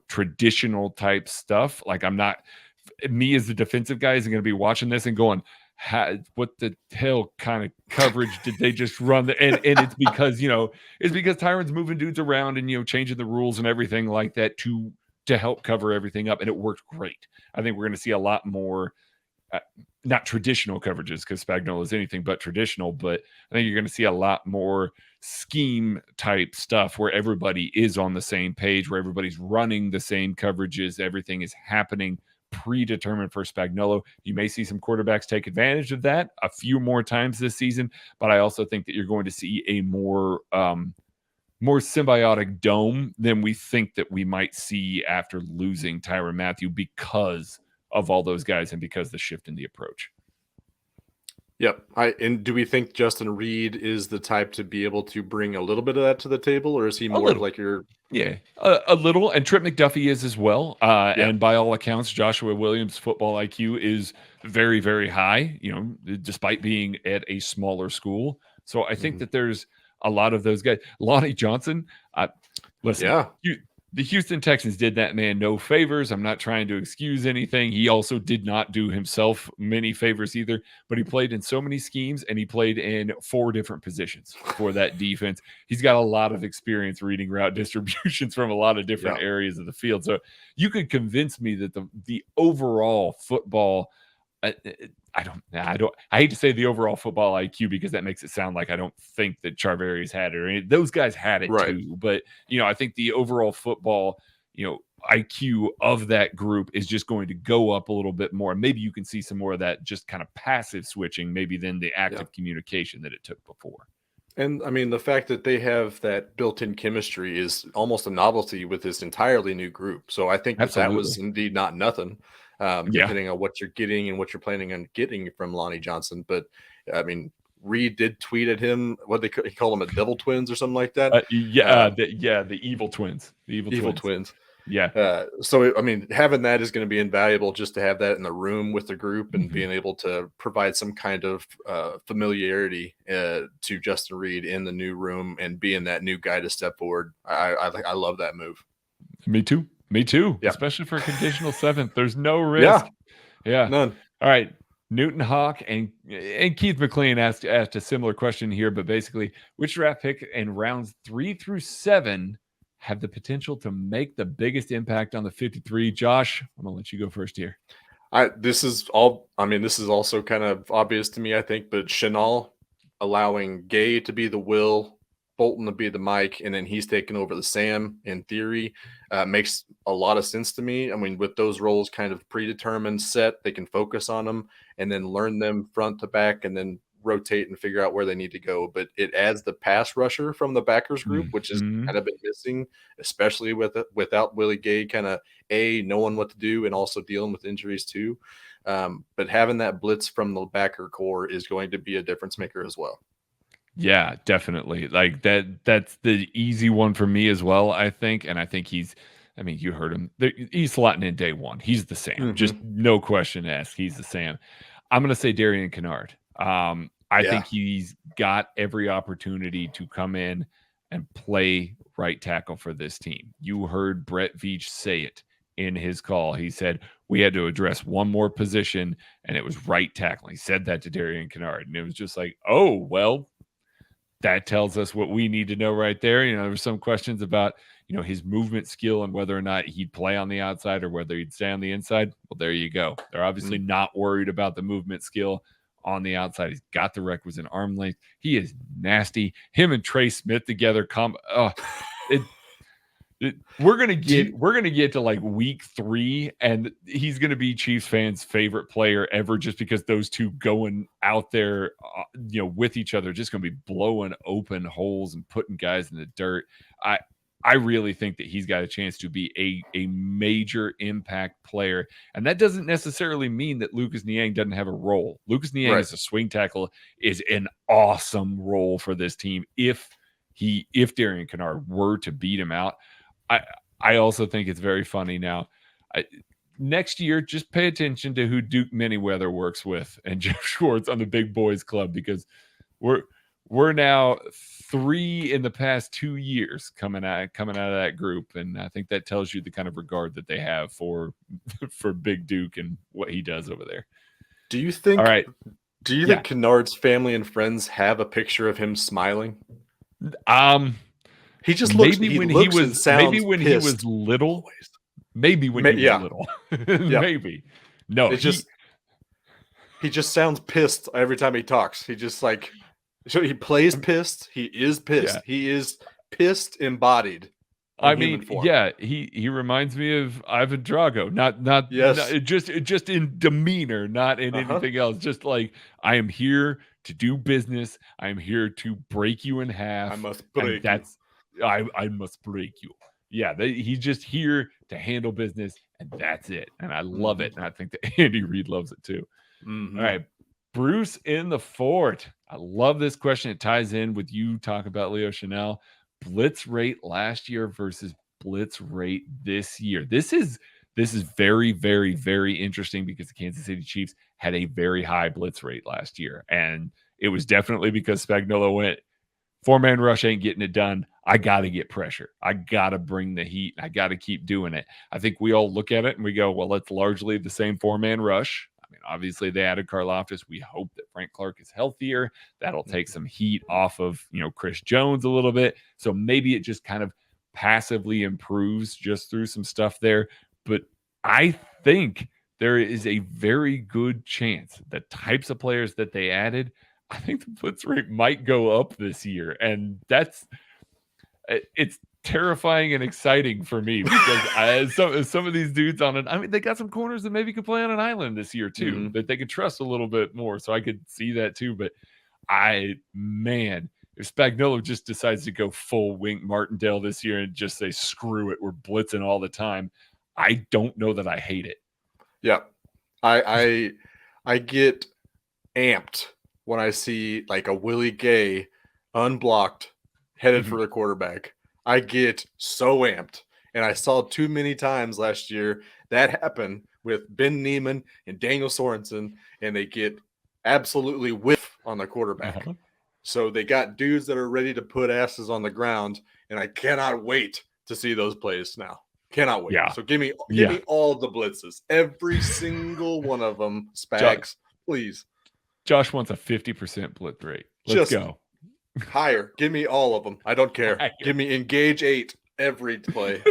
traditional type stuff. Like me as the defensive guy isn't going to be watching this and going, what the hell kind of coverage did they just run? And it's because, Tyrann's moving dudes around and, changing the rules and everything like that to help cover everything up, and it worked great. I think we're going to see a lot more, not traditional coverages, because Spagnuolo is anything but traditional, but I think you're going to see a lot more scheme type stuff where everybody is on the same page, where everybody's running the same coverages, everything is happening predetermined for Spagnuolo. You may see some quarterbacks take advantage of that a few more times this season, but I also think that you're going to see a more symbiotic dome than we think that we might see after losing Tyrann Mathieu because of all those guys and because the shift in the approach. Yep. And do we think Justin Reed is the type to be able to bring a little bit of that to the table, or is he more like your... Yeah, a little. And Trent McDuffie is as well. And by all accounts, Joshua Williams' football IQ is very, very high, despite being at a smaller school. So I think that there's a lot of those guys. Lonnie Johnson, listen, the Houston Texans did that man no favors. I'm not trying to excuse anything. He also did not do himself many favors either, but he played in so many schemes and he played in 4 different positions for that defense. He's got a lot of experience reading route distributions from a lot of different areas of the field. So you could convince me that the overall football, I hate to say the overall football IQ because that makes it sound like I don't think that Charvarius had it or those guys had it too. But, I think the overall football, IQ of that group is just going to go up a little bit more. Maybe you can see some more of that just kind of passive switching, maybe than the active communication that it took before. And I mean, the fact that they have that built-in chemistry is almost a novelty with this entirely new group. So I think that was indeed not nothing. Depending on what you're getting and what you're planning on getting from Lonnie Johnson. But I mean, Reed did tweet at him. What he call them, a devil twins or something like that. The evil twins. The evil twins. Yeah. So I mean, having that is going to be invaluable just to have that in the room with the group and being able to provide some kind of familiarity to Justin Reed in the new room and being that new guy to step forward. I love that move. Me too. Especially for a conditional 7th. There's no risk. Yeah. None. All right. Newton Hawk and Keith McLean asked a similar question here, but basically, which draft pick in rounds 3 through 7 have the potential to make the biggest impact on the 53? Josh, I'm gonna let you go first here. This is also kind of obvious to me, I think, but Chanel allowing Gay to be the Will, Bolton to be the Mike, and then he's taking over the Sam in theory makes a lot of sense to me. I mean, with those roles kind of predetermined, set, they can focus on them and then learn them front to back and then rotate and figure out where they need to go. But it adds the pass rusher from the backers group, which has kind of been missing, especially without Willie Gay kind of knowing what to do and also dealing with injuries too. But having that blitz from the backer core is going to be a difference maker as well. Yeah, definitely. Like that's the easy one for me as well, I think. And I think you heard him. He's slotting in day one. He's the Sam. Just no question asked. He's the Sam. I'm going to say Darian Kinnard. I think he's got every opportunity to come in and play right tackle for this team. You heard Brett Veach say it in his call. He said, we had to address one more position, and it was right tackle. He said that to Darian Kinnard, and it was just like, oh, well, that tells us what we need to know right there. There were some questions about, his movement skill and whether or not he'd play on the outside or whether he'd stay on the inside. Well, there you go. They're obviously not worried about the movement skill on the outside. He's got the requisite arm length. He is nasty. Him and Trey Smith together. We're gonna get to like week 3, and he's gonna be Chiefs fans' favorite player ever, just because those two going out there, with each other, just gonna be blowing open holes and putting guys in the dirt. I really think that he's got a chance to be a major impact player, and that doesn't necessarily mean that Lucas Niang doesn't have a role. Lucas Niang as a swing tackle is an awesome role for this team if Darian Kinnard were to beat him out. I also think it's very funny now. Next year, just pay attention to who Duke Manyweather works with and Jeff Schwartz on the Big Boys Club, because we're now 3 in the past 2 years coming out of that group, and I think that tells you the kind of regard that they have for Big Duke and what he does over there. Do you think? All right. Do you think Kinnard's family and friends have a picture of him smiling? He just looks. Maybe when he was little. Maybe when he was little. Maybe. No. He just sounds pissed every time he talks. He just he plays pissed. He is pissed. Yeah. He is pissed embodied. He reminds me of Ivan Drago. Not just in demeanor, not in anything else. Just like, I am here to do business. I am here to break you in half. I must break you. I must break you. Yeah, he's just here to handle business, and that's it. And I love it. And I think that Andy Reid loves it too. All right, Bruce in the Fort. I love this question. It ties in with you talking about Leo Chanel. Blitz rate last year versus blitz rate this year. This is very, very, very interesting, because the Kansas City Chiefs had a very high blitz rate last year, and it was definitely because Spagnuolo went, 4-man rush ain't getting it done. I got to get pressure. I got to bring the heat. I got to keep doing it. I think we all look at it and we go, well, it's largely the same 4-man rush. I mean, obviously they added Karlaftis. We hope that Frank Clark is healthier. That'll take some heat off of, Chris Jones a little bit. So maybe it just kind of passively improves just through some stuff there. But I think there is a very good chance the types of players that they added, I think the blitz rate might go up this year. And it's terrifying and exciting for me, because some of these dudes they got some corners that maybe could play on an island this year too, that they could trust a little bit more. So I could see that too. But if Spagnuolo just decides to go full Wink Martindale this year and just say, screw it, we're blitzing all the time, I don't know that I hate it. Yeah. I get amped when I see like a Willie Gay unblocked headed for the quarterback. I get so amped. And I saw too many times last year that happen with Ben Neiman and Daniel Sorensen, and they get absolutely whiff on the quarterback. So they got dudes that are ready to put asses on the ground, and I cannot wait to see those plays now. Cannot wait. Yeah. So give me all the blitzes. Every single one of them. Spags, please. Josh wants a 50% blitz rate. Let's go. Higher. Give me all of them. I don't care. Give me engage 8 every play.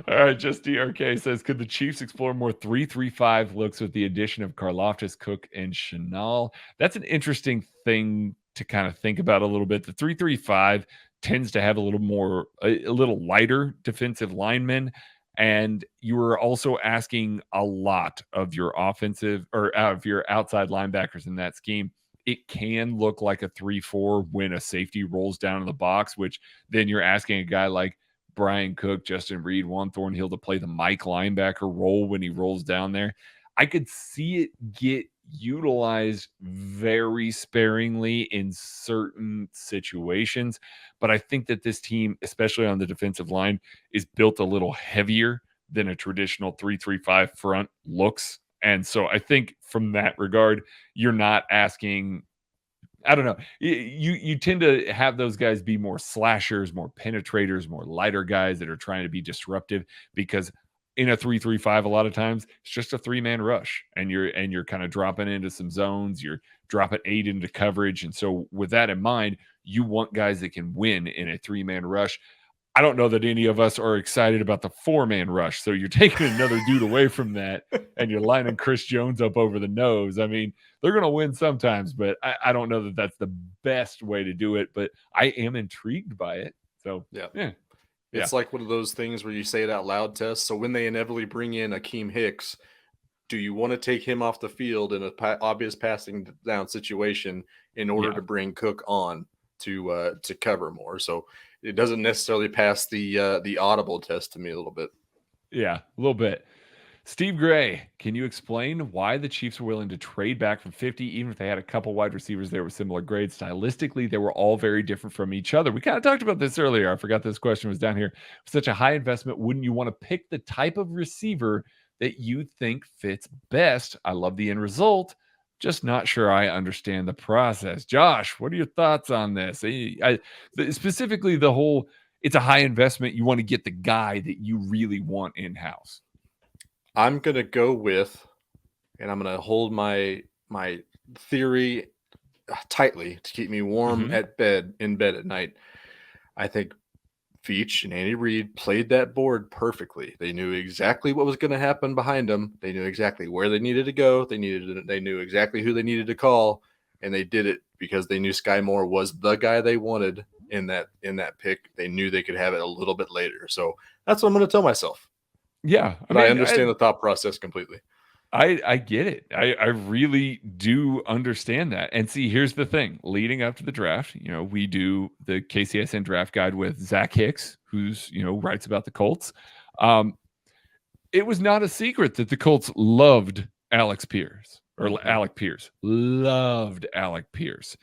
All right. Just DRK says, could the Chiefs explore more 3-3-5 looks with the addition of Karlaftis, Cook, and Chanel? That's an interesting thing to kind of think about a little bit. The 3-3-5 tends to have a little lighter defensive linemen. And you were also asking a lot of your offensive or of your outside linebackers in that scheme. It can look like a 3-4 when a safety rolls down in the box, which then you're asking a guy like Brian Cook, Justin Reed, Juan Thornhill to play the Mike linebacker role when he rolls down there. I could see it get utilized very sparingly in certain situations, but I think that this team, especially on the defensive line, is built a little heavier than a traditional 3-3-5 front looks. And so I think from that regard, you're not asking, I don't know. You tend to have those guys be more slashers, more penetrators, more lighter guys that are trying to be disruptive, because in a 3-3-5 a lot of times it's just a 3-man rush, and you're kind of dropping into some zones, you're dropping 8 into coverage. And so with that in mind, you want guys that can win in a 3-man rush. I don't know that any of us are excited about the 4-man rush. So you're taking another dude away from that, and you're lining Chris Jones up over the nose. I mean, they're going to win sometimes, but I don't know that that's the best way to do it. But I am intrigued by it. So, yeah. It's like one of those things where you say it out loud, Tess. So when they inevitably bring in Akeem Hicks, do you want to take him off the field in an obvious passing down situation in order to bring Cook on to cover more? So it doesn't necessarily pass the audible test to me a little bit. Yeah, a little bit. Steve Gray, can you explain why the Chiefs were willing to trade back from 50, even if they had a couple wide receivers there with similar grades? Stylistically, they were all very different from each other. We kind of talked about this earlier. I forgot this question was down here. For such a high investment, wouldn't you want to pick the type of receiver that you think fits best? I love the end result. Just not sure I understand the process. Josh, what are your thoughts on this? Specifically, the whole, it's a high investment. You want to get the guy that you really want in-house. I'm going to go with, and I'm going to hold my theory tightly to keep me warm in bed at night. I think Veach and Andy Reid played that board perfectly. They knew exactly what was going to happen behind them. They knew exactly where they needed to go. They knew exactly who they needed to call, and they did it because they knew Sky Moore was the guy they wanted in that pick. They knew they could have it a little bit later. So that's what I'm going to tell myself. Yeah. I understand the thought process completely. I get it. I really do understand that. And see, here's the thing. Leading up to the draft, we do the KCSN draft guide with Zach Hicks, who's, writes about the Colts. It was not a secret that the Colts loved Alec Pierce. Loved Alec Pierce.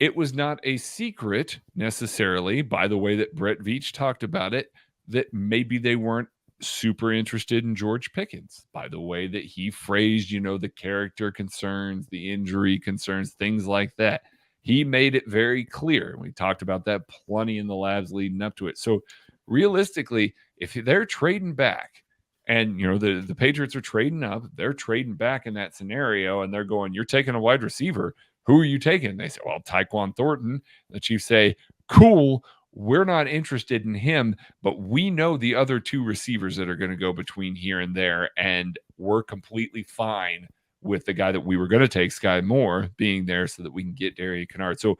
It was not a secret necessarily, by the way that Brett Veach talked about it, that maybe they weren't super interested in George Pickens, by the way that he phrased, the character concerns, the injury concerns, things like that. He made it very clear. We talked about that plenty in the labs leading up to it. So realistically, if they're trading back and, the Patriots are trading up, they're trading back in that scenario, and they're going, you're taking a wide receiver. Who are you taking? They say, well, Tyquan Thornton. The Chiefs say, cool. We're not interested in him, but we know the other 2 receivers that are going to go between here and there, and we're completely fine with the guy that we were going to take, Sky Moore, being there so that we can get Darian Kinnard. So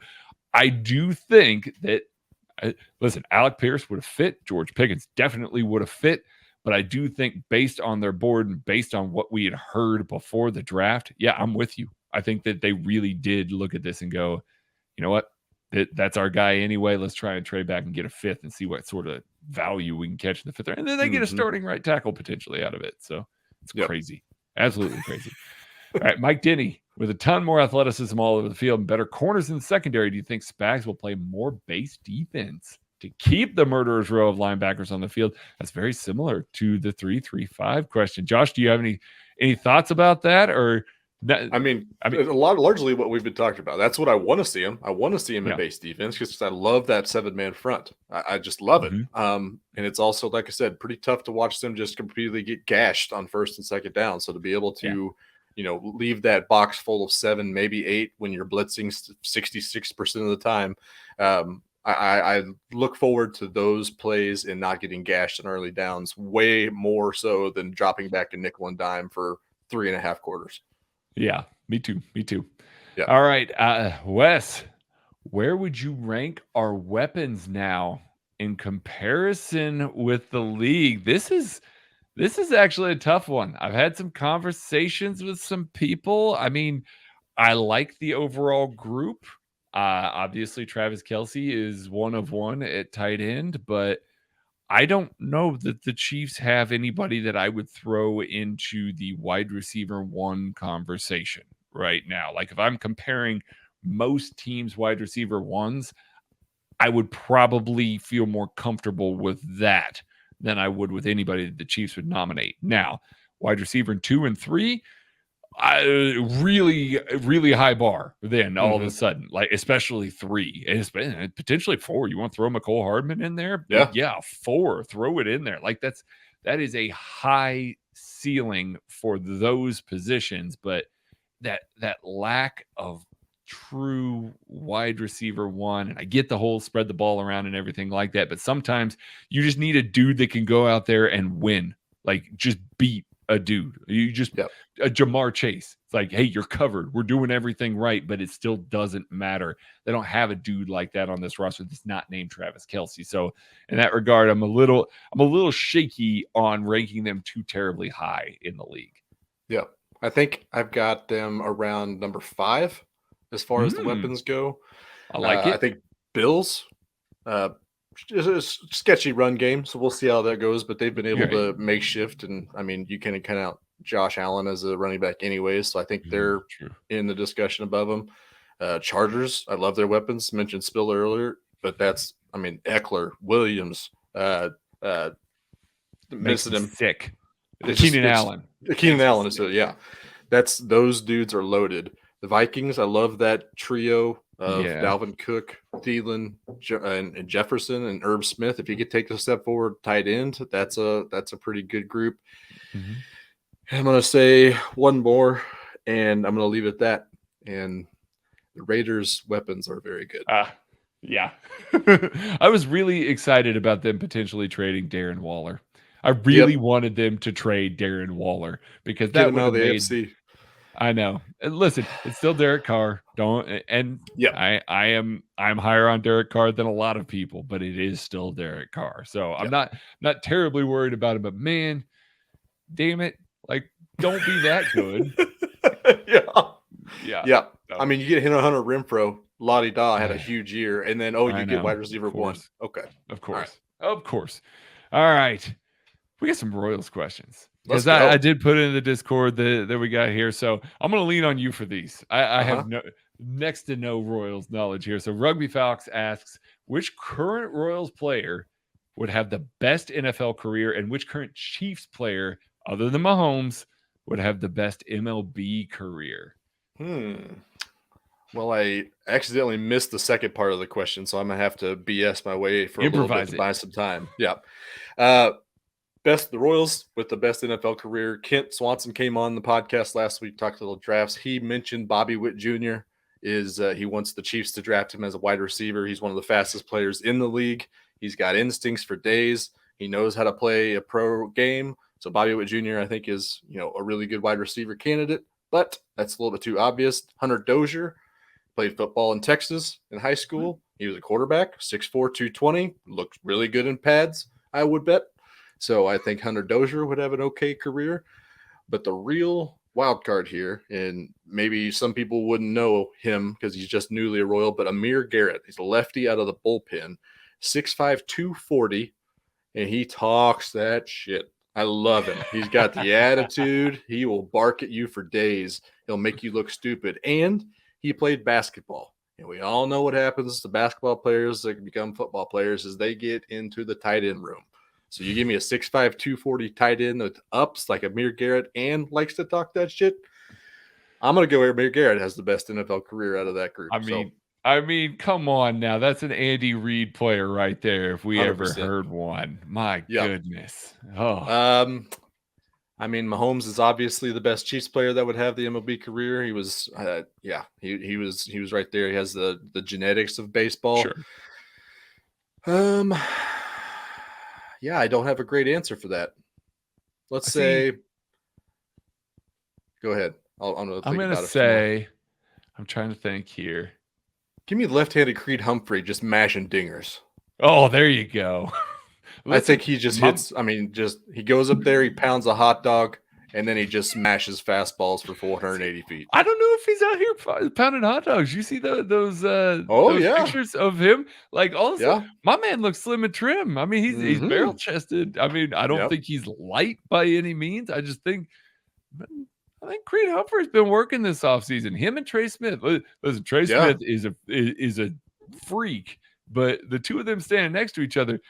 I do think that, listen, Alec Pierce would have fit. George Pickens definitely would have fit. But I do think based on their board and based on what we had heard before the draft, yeah, I'm with you. I think that they really did look at this and go, you know what? That's our guy anyway. Let's try and trade back and get a 5th and see what sort of value we can catch in the 5th. And then they get a starting right tackle potentially out of it. So it's crazy. Absolutely crazy. All right, Mike Denny, with a ton more athleticism all over the field and better corners in the secondary, do you think Spags will play more base defense to keep the murderer's row of linebackers on the field? That's very similar to the 3-3-5 question. Josh, do you have any thoughts about that? Or I mean, largely what we've been talking about. That's what I want to see him. I want to see him in base defense because I love that 7-man front. I just love it. And it's also, like I said, pretty tough to watch them just completely get gashed on 1st and 2nd down. So to be able to, leave that box full of 7, maybe 8 when you're blitzing 66% of the time. I look forward to those plays and not getting gashed in early downs way more so than dropping back a nickel and dime for 3.5 quarters. Yeah, me too. Yeah. All right, Wes, where would you rank our weapons now in comparison with the league? This is This is actually a tough one. I've had some conversations with some people. I mean, I like the overall group. Obviously, Travis Kelce is one of one at tight end, but I don't know that the Chiefs have anybody that I would throw into the wide receiver one conversation right now. Like if I'm comparing most teams' wide receiver ones, I would probably feel more comfortable with that than I would with anybody that the Chiefs would nominate. Now, wide receiver 2 and 3, really, really high bar then all of a sudden, like especially 3 and potentially 4. You want to throw McCole Hardman in there? Yeah. 4, throw it in there. Like that is a high ceiling for those positions, but that lack of true wide receiver one, and I get the whole spread the ball around and everything like that, but sometimes you just need a dude that can go out there and win, like just beat a dude. You just a Jamar Chase. It's like, hey, you're covered. We're doing everything right, but it still doesn't matter. They don't have a dude like that on this roster that's not named Travis Kelce. So in that regard, I'm a little shaky on ranking them too terribly high in the league. Yeah. I think I've got them around number 5 as far as the weapons go. I like it. I think Bills, it's a sketchy run game, so we'll see how that goes. But they've been able to make shift, and I mean, you can count out Josh Allen as a running back anyways, so I think they're in the discussion above them. Chargers, I love their weapons. Mentioned Spiller earlier, but that's, I mean, Eckler, Williams, missing him sick. Keenan Allen. Keenan Allen is that's those dudes are loaded. The Vikings, I love that trio of Dalvin Cook, Thielen, and Jefferson and Herb Smith. If you could take a step forward, tight end, that's a pretty good group. I'm gonna say one more, and I'm gonna leave it at that. And the Raiders' weapons are very good. Yeah. I was really excited about them potentially trading Darren Waller. I really wanted them to trade Darren Waller because that would have made AFC. I know. Listen, it's still Derek Carr. I'm higher on Derek Carr than a lot of people, but it is still Derek Carr. So I'm not terribly worried about it, but man, damn it. Like, don't be that good. Yeah. I mean, you get Hunter Renfrow, la-di-da, had a huge year, and then you get wide receiver 1. Okay. Of course. Of course. All right. We got some Royals questions. Because I did put in the Discord that we got here. So I'm going to lean on you for these. I have next to no Royals knowledge here. So Rugby Falcons asks, which current Royals player would have the best NFL career and which current Chiefs player, other than Mahomes, would have the best MLB career? Well, I accidentally missed the second part of the question, so I'm going to have to BS my way for a little bit to buy some time. Yeah. The Royals with the best NFL career. Kent Swanson came on the podcast last week, talked a little drafts. He mentioned Bobby Witt Jr. He wants the Chiefs to draft him as a wide receiver. He's one of the fastest players in the league. He's got instincts for days. He knows how to play a pro game. So Bobby Witt Jr. I think is, a really good wide receiver candidate, but that's a little bit too obvious. Hunter Dozier played football in Texas in high school. He was a quarterback, 6'4", 220, looked really good in pads, I would bet. So I think Hunter Dozier would have an okay career. But the real wild card here, and maybe some people wouldn't know him because he's just newly a Royal, but Amir Garrett. He's a lefty out of the bullpen, 6'5", 240, and he talks that shit. I love him. He's got the attitude. He will bark at you for days. He'll make you look stupid. And he played basketball. And we all know what happens to basketball players that become football players is they get into the tight end room. So you give me a 6'5", 240 tight end with ups like Amir Garrett and likes to talk that shit, I'm going to go Amir Garrett has the best NFL career out of that group. I mean, come on now. That's an Andy Reid player right there if we 100%. Ever heard one. My goodness. Oh. I mean, Mahomes is obviously the best Chiefs player that would have the MLB career. He was he was right there. He has the genetics of baseball. Sure. Yeah, I don't have a great answer for that. Let's say, go ahead. I'm going to say, I'm trying to think here. Give me left-handed Creed Humphrey just mashing dingers. Oh, there you go. I think he just hits. I mean, he goes up there, he pounds a hot dog, and then he just smashes fastballs for 480 feet. I don't know if he's out here pounding hot dogs. You see those pictures of him? Like, also, my man looks slim and trim. I mean, he's barrel chested. I mean, I don't think he's light by any means. I just think, I think Creed Humphrey's been working this offseason. Him and Trey Smith. Listen, Trey Smith is a freak, but the two of them standing next to each other,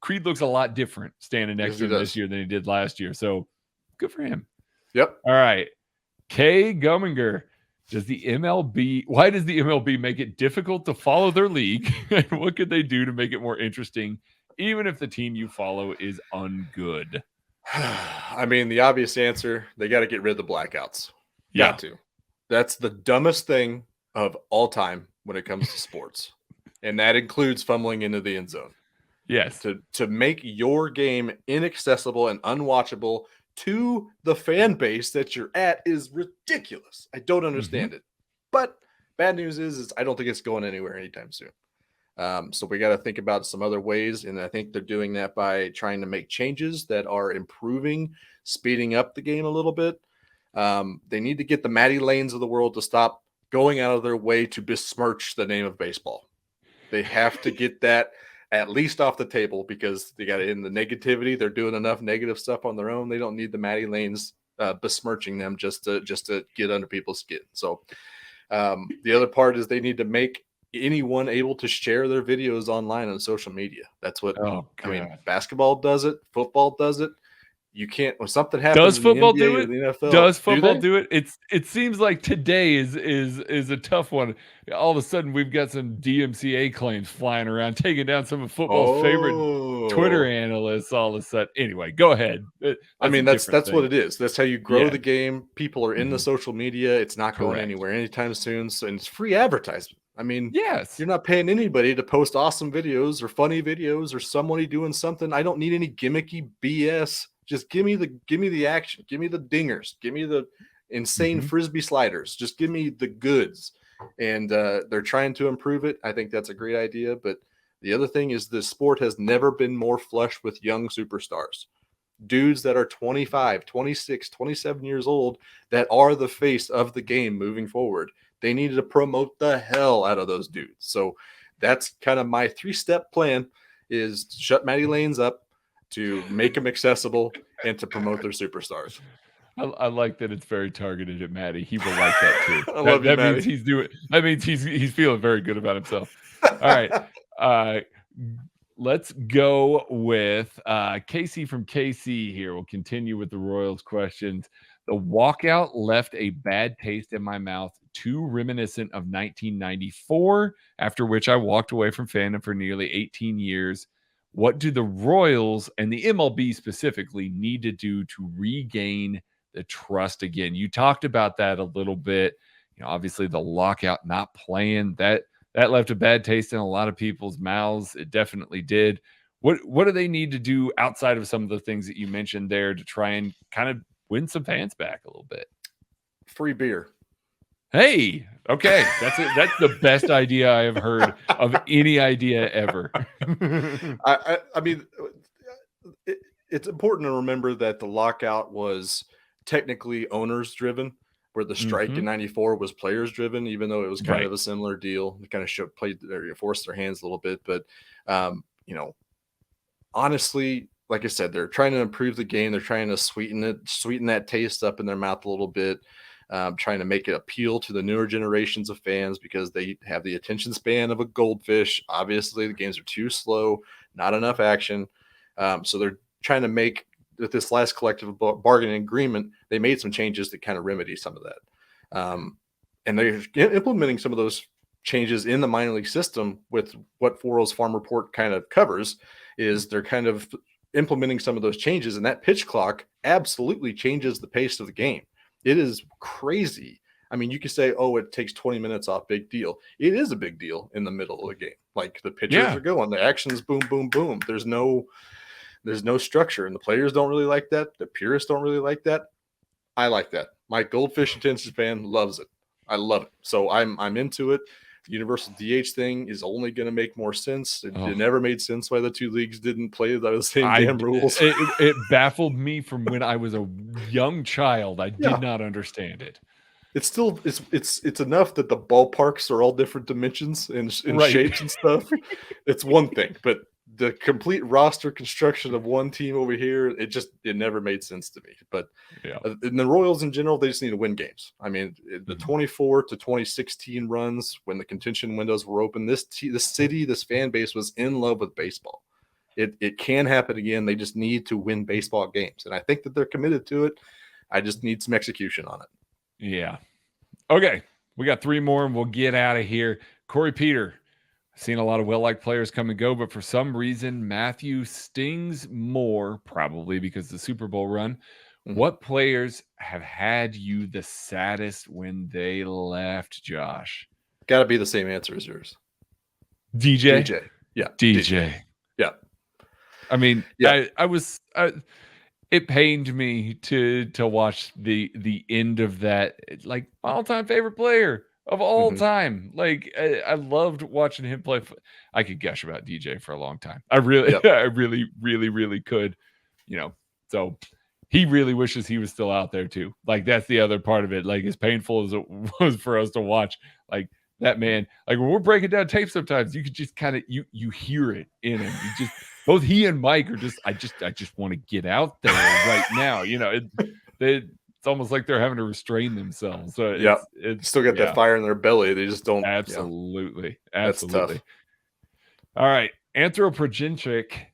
Creed looks a lot different standing next to him this year than he did last year. So good for him. Yep. All right. Kay Gumminger. Why does the MLB make it difficult to follow their league? And what could they do to make it more interesting, even if the team you follow is ungood? I mean, the obvious answer, they got to get rid of the blackouts. Got to. That's the dumbest thing of all time when it comes to sports. And that includes fumbling into the end zone. Yes. To make your game inaccessible and unwatchable to the fan base that you're at is ridiculous. I don't understand it. But bad news is I don't think it's going anywhere anytime soon. So we got to think about some other ways, and I think they're doing that by trying to make changes that are improving, speeding up the game a little bit. They need to get the Matty Lanes of the world to stop going out of their way to besmirch the name of baseball. They have to get that at least off the table, because they got in the negativity. They're doing enough negative stuff on their own. They don't need the Matty Lanes besmirching them just to get under people's skin. So the other part is they need to make anyone able to share their videos online on social media. That's what I mean. Basketball does it. Football does it. You can't, when something happens. Does football do it? The NFL, does football do it? It seems like today is a tough one. All of a sudden, we've got some DMCA claims flying around, taking down some of football's favorite Twitter analysts. All of a sudden, anyway, go ahead. That's what it is. That's how you grow the game. People are in the social media. It's not going anywhere anytime soon. So, and it's free advertisement. I mean, you're not paying anybody to post awesome videos or funny videos or somebody doing something. I don't need any gimmicky BS. Just give me the action. Give me the dingers. Give me the insane frisbee sliders. Just give me the goods. And they're trying to improve it. I think that's a great idea. But the other thing is, this sport has never been more flush with young superstars. Dudes that are 25, 26, 27 years old that are the face of the game moving forward. They needed to promote the hell out of those dudes. So that's kind of my 3-step plan, is to shut Matty Lanes up, to make them accessible, and to promote their superstars. I like that it's very targeted at Matty. He will like that too. I love you, Matty. That means he's feeling very good about himself. All right. Let's go with Casey from KC here. We'll continue with the Royals questions. The walkout left a bad taste in my mouth, too reminiscent of 1994, after which I walked away from fandom for nearly 18 years. What do the Royals and the MLB specifically need to do to regain the trust again? You talked about that a little bit. Obviously the lockout, not playing, that left a bad taste in a lot of people's mouths. It definitely did. What do they need to do outside of some of the things that you mentioned there to try and kind of win some fans back a little bit? Free beer. Hey, okay. That's the best idea I have heard of any idea ever. I mean, it's important to remember that the lockout was technically owners driven, where the strike in 94 was players driven, even though it was kind of a similar deal. They kind of forced their hands a little bit. But, honestly, like I said, they're trying to improve the game. They're trying to sweeten that taste up in their mouth a little bit. Trying to make it appeal to the newer generations of fans, because they have the attention span of a goldfish. Obviously, the games are too slow, not enough action. So they're trying to make, with this last collective bargaining agreement, they made some changes to kind of remedy some of that. And they're implementing some of those changes in the minor league system. With what Foro's Farm Report kind of covers, is they're kind of implementing some of those changes, and that pitch clock absolutely changes the pace of the game. It is crazy. I mean, you could say, oh, it takes 20 minutes off, big deal. It is a big deal in the middle of the game. Like, the pitchers are going, the action's boom, boom, boom. There's no structure, and the players don't really like that. The purists don't really like that. I like that. My goldfish attention span loves it. I love it. So I'm into it. universal DH thing is only going to make more sense. It never made sense why the two leagues didn't play the same damn rules. It baffled me from when I was a young child. I did not understand it. It's still it's enough that the ballparks are all different dimensions and shapes and stuff. It's one thing, but the complete roster construction of one team over here, it never made sense to me. But in the Royals in general, they just need to win games. I mean, the 24 to 2016 runs when the contention windows were open, this city, this fan base was in love with baseball. It can happen again. They just need to win baseball games, and I think that they're committed to it. I just need some execution on it. Yeah. Okay. We got 3 more and we'll get out of here. Corey Peter. Seen a lot of well-liked players come and go, but for some reason, Matthew stings more, probably because of the Super Bowl run. Mm-hmm. What players have had you the saddest when they left, Josh? Got to be the same answer as yours. DJ? Yeah. DJ. Yeah. I mean, it pained me to watch the end of that. Like, all-time favorite player of all time. Like, I loved watching him play. I could gush about DJ for a long time. I really could, so he really wishes he was still out there too. Like, that's the other part of it. Like, as painful as it was for us to watch, like, that man, like, when we're breaking down tape sometimes, you could just kind of, you hear it in him. You just, both he and Mike are just, I just want to get out there right now. It's almost like they're having to restrain themselves. So it's still got that fire in their belly. They just don't. Absolutely. That's tough. All right. Anthropocentric.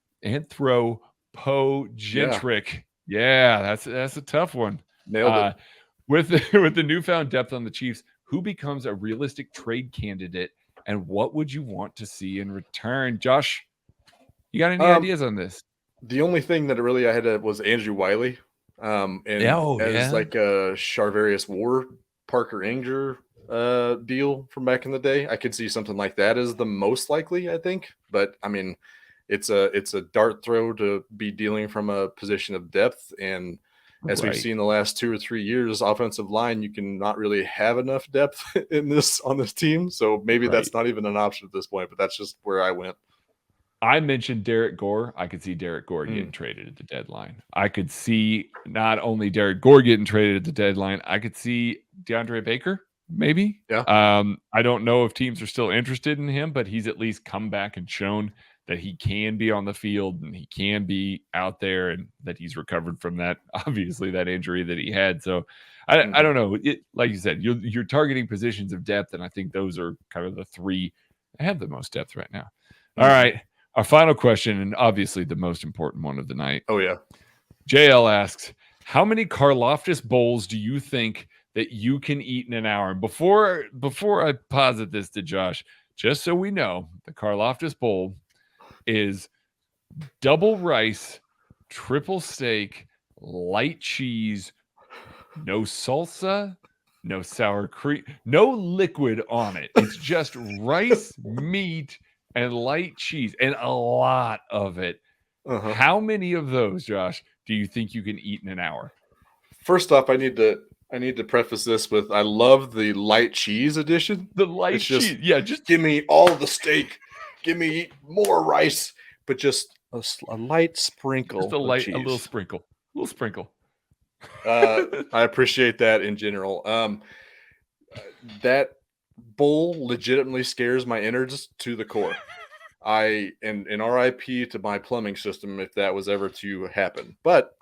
Yeah, that's a tough one. Nailed it. With the newfound depth on the Chiefs, who becomes a realistic trade candidate, and what would you want to see in return? Josh, you got any ideas on this? The only thing that really I had was Andrew Wiley. Like a Charvarius Ward, Parker Anger deal from back in the day. I could see something like that as the most likely, I think. But I mean, it's a dart throw to be dealing from a position of depth, and as we've seen the last 2 or 3 years, offensive line, you can not really have enough depth on this team. So maybe that's not even an option at this point, but that's just where I went. I mentioned Derek Gore. I could see Derek Gore getting traded at the deadline. I could see not only Derek Gore getting traded at the deadline, I could see DeAndre Baker, maybe. Yeah. I don't know if teams are still interested in him, but he's at least come back and shown that he can be on the field and he can be out there, and that he's recovered from that, obviously, that injury that he had. So I don't know. Like you said, you're targeting positions of depth, and I think those are kind of the 3 that have the most depth right now. All right. Our final question, and obviously the most important one of the night. Oh, yeah. JL asks, how many Karloftis bowls do you think that you can eat in an hour? And before I posit this to Josh, just so we know, the Karloftis bowl is double rice, triple steak, light cheese, no salsa, no sour cream, no liquid on it. It's just rice, meat, and light cheese, and a lot of it. How many of those, Josh, do you think you can eat in an hour? First off, I need to preface this with I love the light cheese edition. The light cheese, just give me all the steak, give me more rice, but just a light sprinkle, just a little sprinkle. I appreciate that in general. That bowl legitimately scares my innards to the core. And RIP to my plumbing system if that was ever to happen. But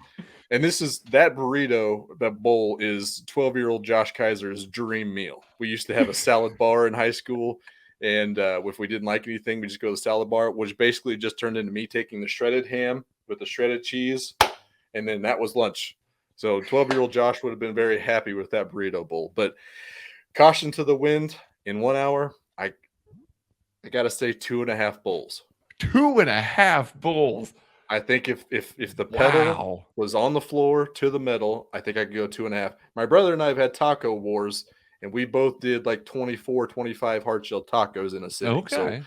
that burrito, that bowl is 12-year-old Josh Keiser's dream meal. We used to have a salad bar in high school, and if we didn't like anything, we just go to the salad bar, which basically just turned into me taking the shredded ham with the shredded cheese, and then that was lunch. So 12-year-old Josh would have been very happy with that burrito bowl. But caution to the wind, in 1 hour, I got to say 2.5 bowls. 2.5 bowls. I think if the pedal was on the floor to the middle, I think I could go 2.5. My brother and I have had taco wars, and we both did like 24, 25 hard-shelled tacos in a sitting. Okay. So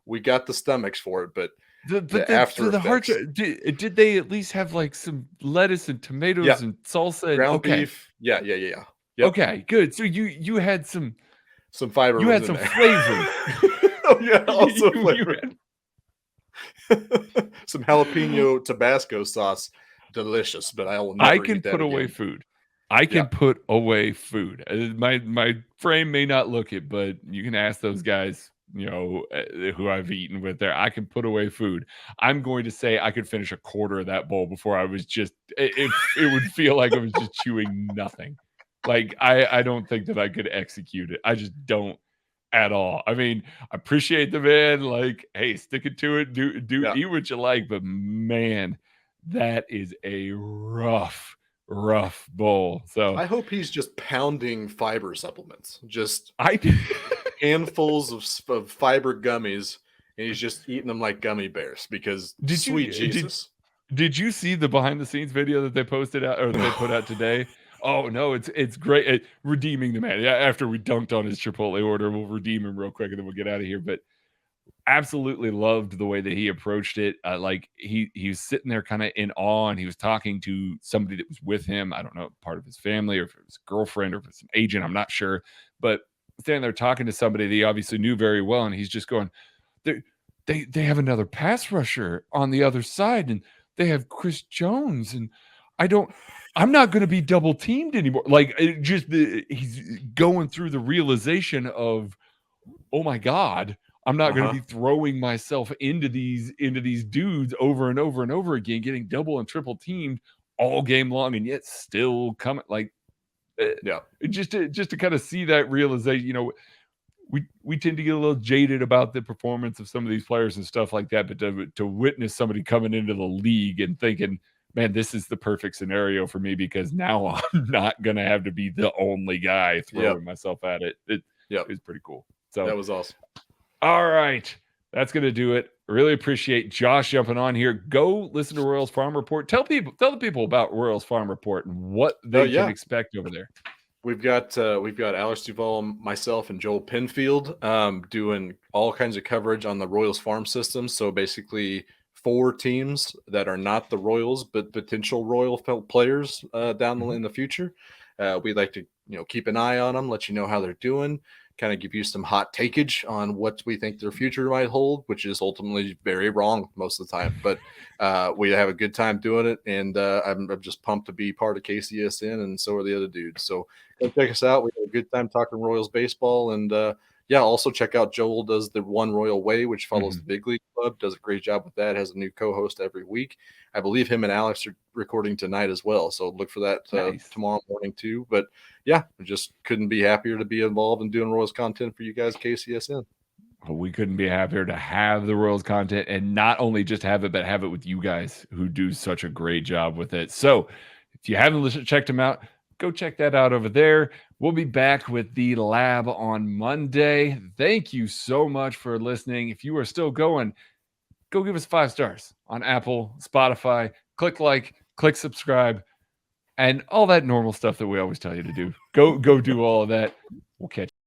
we got the stomachs for it, but the hard did they at least have like some lettuce and tomatoes and salsa and ground beef? Yeah. Yep. Okay, good. So you had some some fiber. You had some flavor. Oh yeah, also flavor. Some jalapeno Tabasco sauce, delicious. But I will never. I can put away food. I can put away food. My frame may not look it, but you can ask those guys, who I've eaten with there. I can put away food. I'm going to say I could finish a quarter of that bowl before I was just. It would feel like I was just chewing nothing. Like I don't think that I could execute it. I just don't at all. I mean, I appreciate the man. Like, hey, stick it to it. Do eat what you like, but man, that is a rough bowl. So I hope he's just pounding fiber supplements, just I handfuls of fiber gummies, and he's just eating them like gummy bears. Because Jesus, did you see the behind the scenes video that they posted out or they put out today? Oh no, it's great. Redeeming the man. Yeah, after we dunked on his Chipotle order, we'll redeem him real quick and then we'll get out of here. But absolutely loved the way that he approached it. Like he was sitting there kind of in awe, and he was talking to somebody that was with him. I don't know, part of his family, or if it was a girlfriend, or if it's an agent, I'm not sure. But standing there talking to somebody that he obviously knew very well, and he's just going, they have another pass rusher on the other side, and they have Chris Jones, and I'm not going to be double teamed anymore. Like he's going through the realization of, oh my God, I'm not going to be throwing myself into these dudes over and over and over again, getting double and triple teamed all game long, and yet still coming. Like, just to kind of see that realization. We tend to get a little jaded about the performance of some of these players and stuff like that, but to witness somebody coming into the league and thinking, man, this is the perfect scenario for me, because now I'm not going to have to be the only guy throwing myself at it. It was pretty cool. So that was awesome. All right. That's going to do it. Really appreciate Josh jumping on here. Go listen to Royals Farm Report. Tell the people about Royals Farm Report and what they can expect over there. We've got Alex Duvall, myself, and Joel Penfield doing all kinds of coverage on the Royals farm system. So basically 4 teams that are not the Royals, but potential Royal players down in the future. We'd like to keep an eye on them, let you know how they're doing, kind of give you some hot takeage on what we think their future might hold, which is ultimately very wrong most of the time. But we have a good time doing it, and I'm just pumped to be part of KCSN, and so are the other dudes. So go check us out. We have a good time talking Royals baseball, and also check out Joel does the One Royal Way, which follows the Big League Club. Does a great job with that. Has a new co-host every week. I believe him and Alex are recording tonight as well, so look for that tomorrow morning too. But I just couldn't be happier to be involved in doing Royals content for you guys, KCSN. We couldn't be happier to have the Royals content, and not only just have it, but have it with you guys who do such a great job with it. So if you haven't checked them out, go check that out over there. We'll be back with the lab on Monday. Thank you so much for listening. If you are still going, go give us 5 stars on Apple, Spotify. Click like, click subscribe, and all that normal stuff that we always tell you to do. Go do all of that. We'll catch you.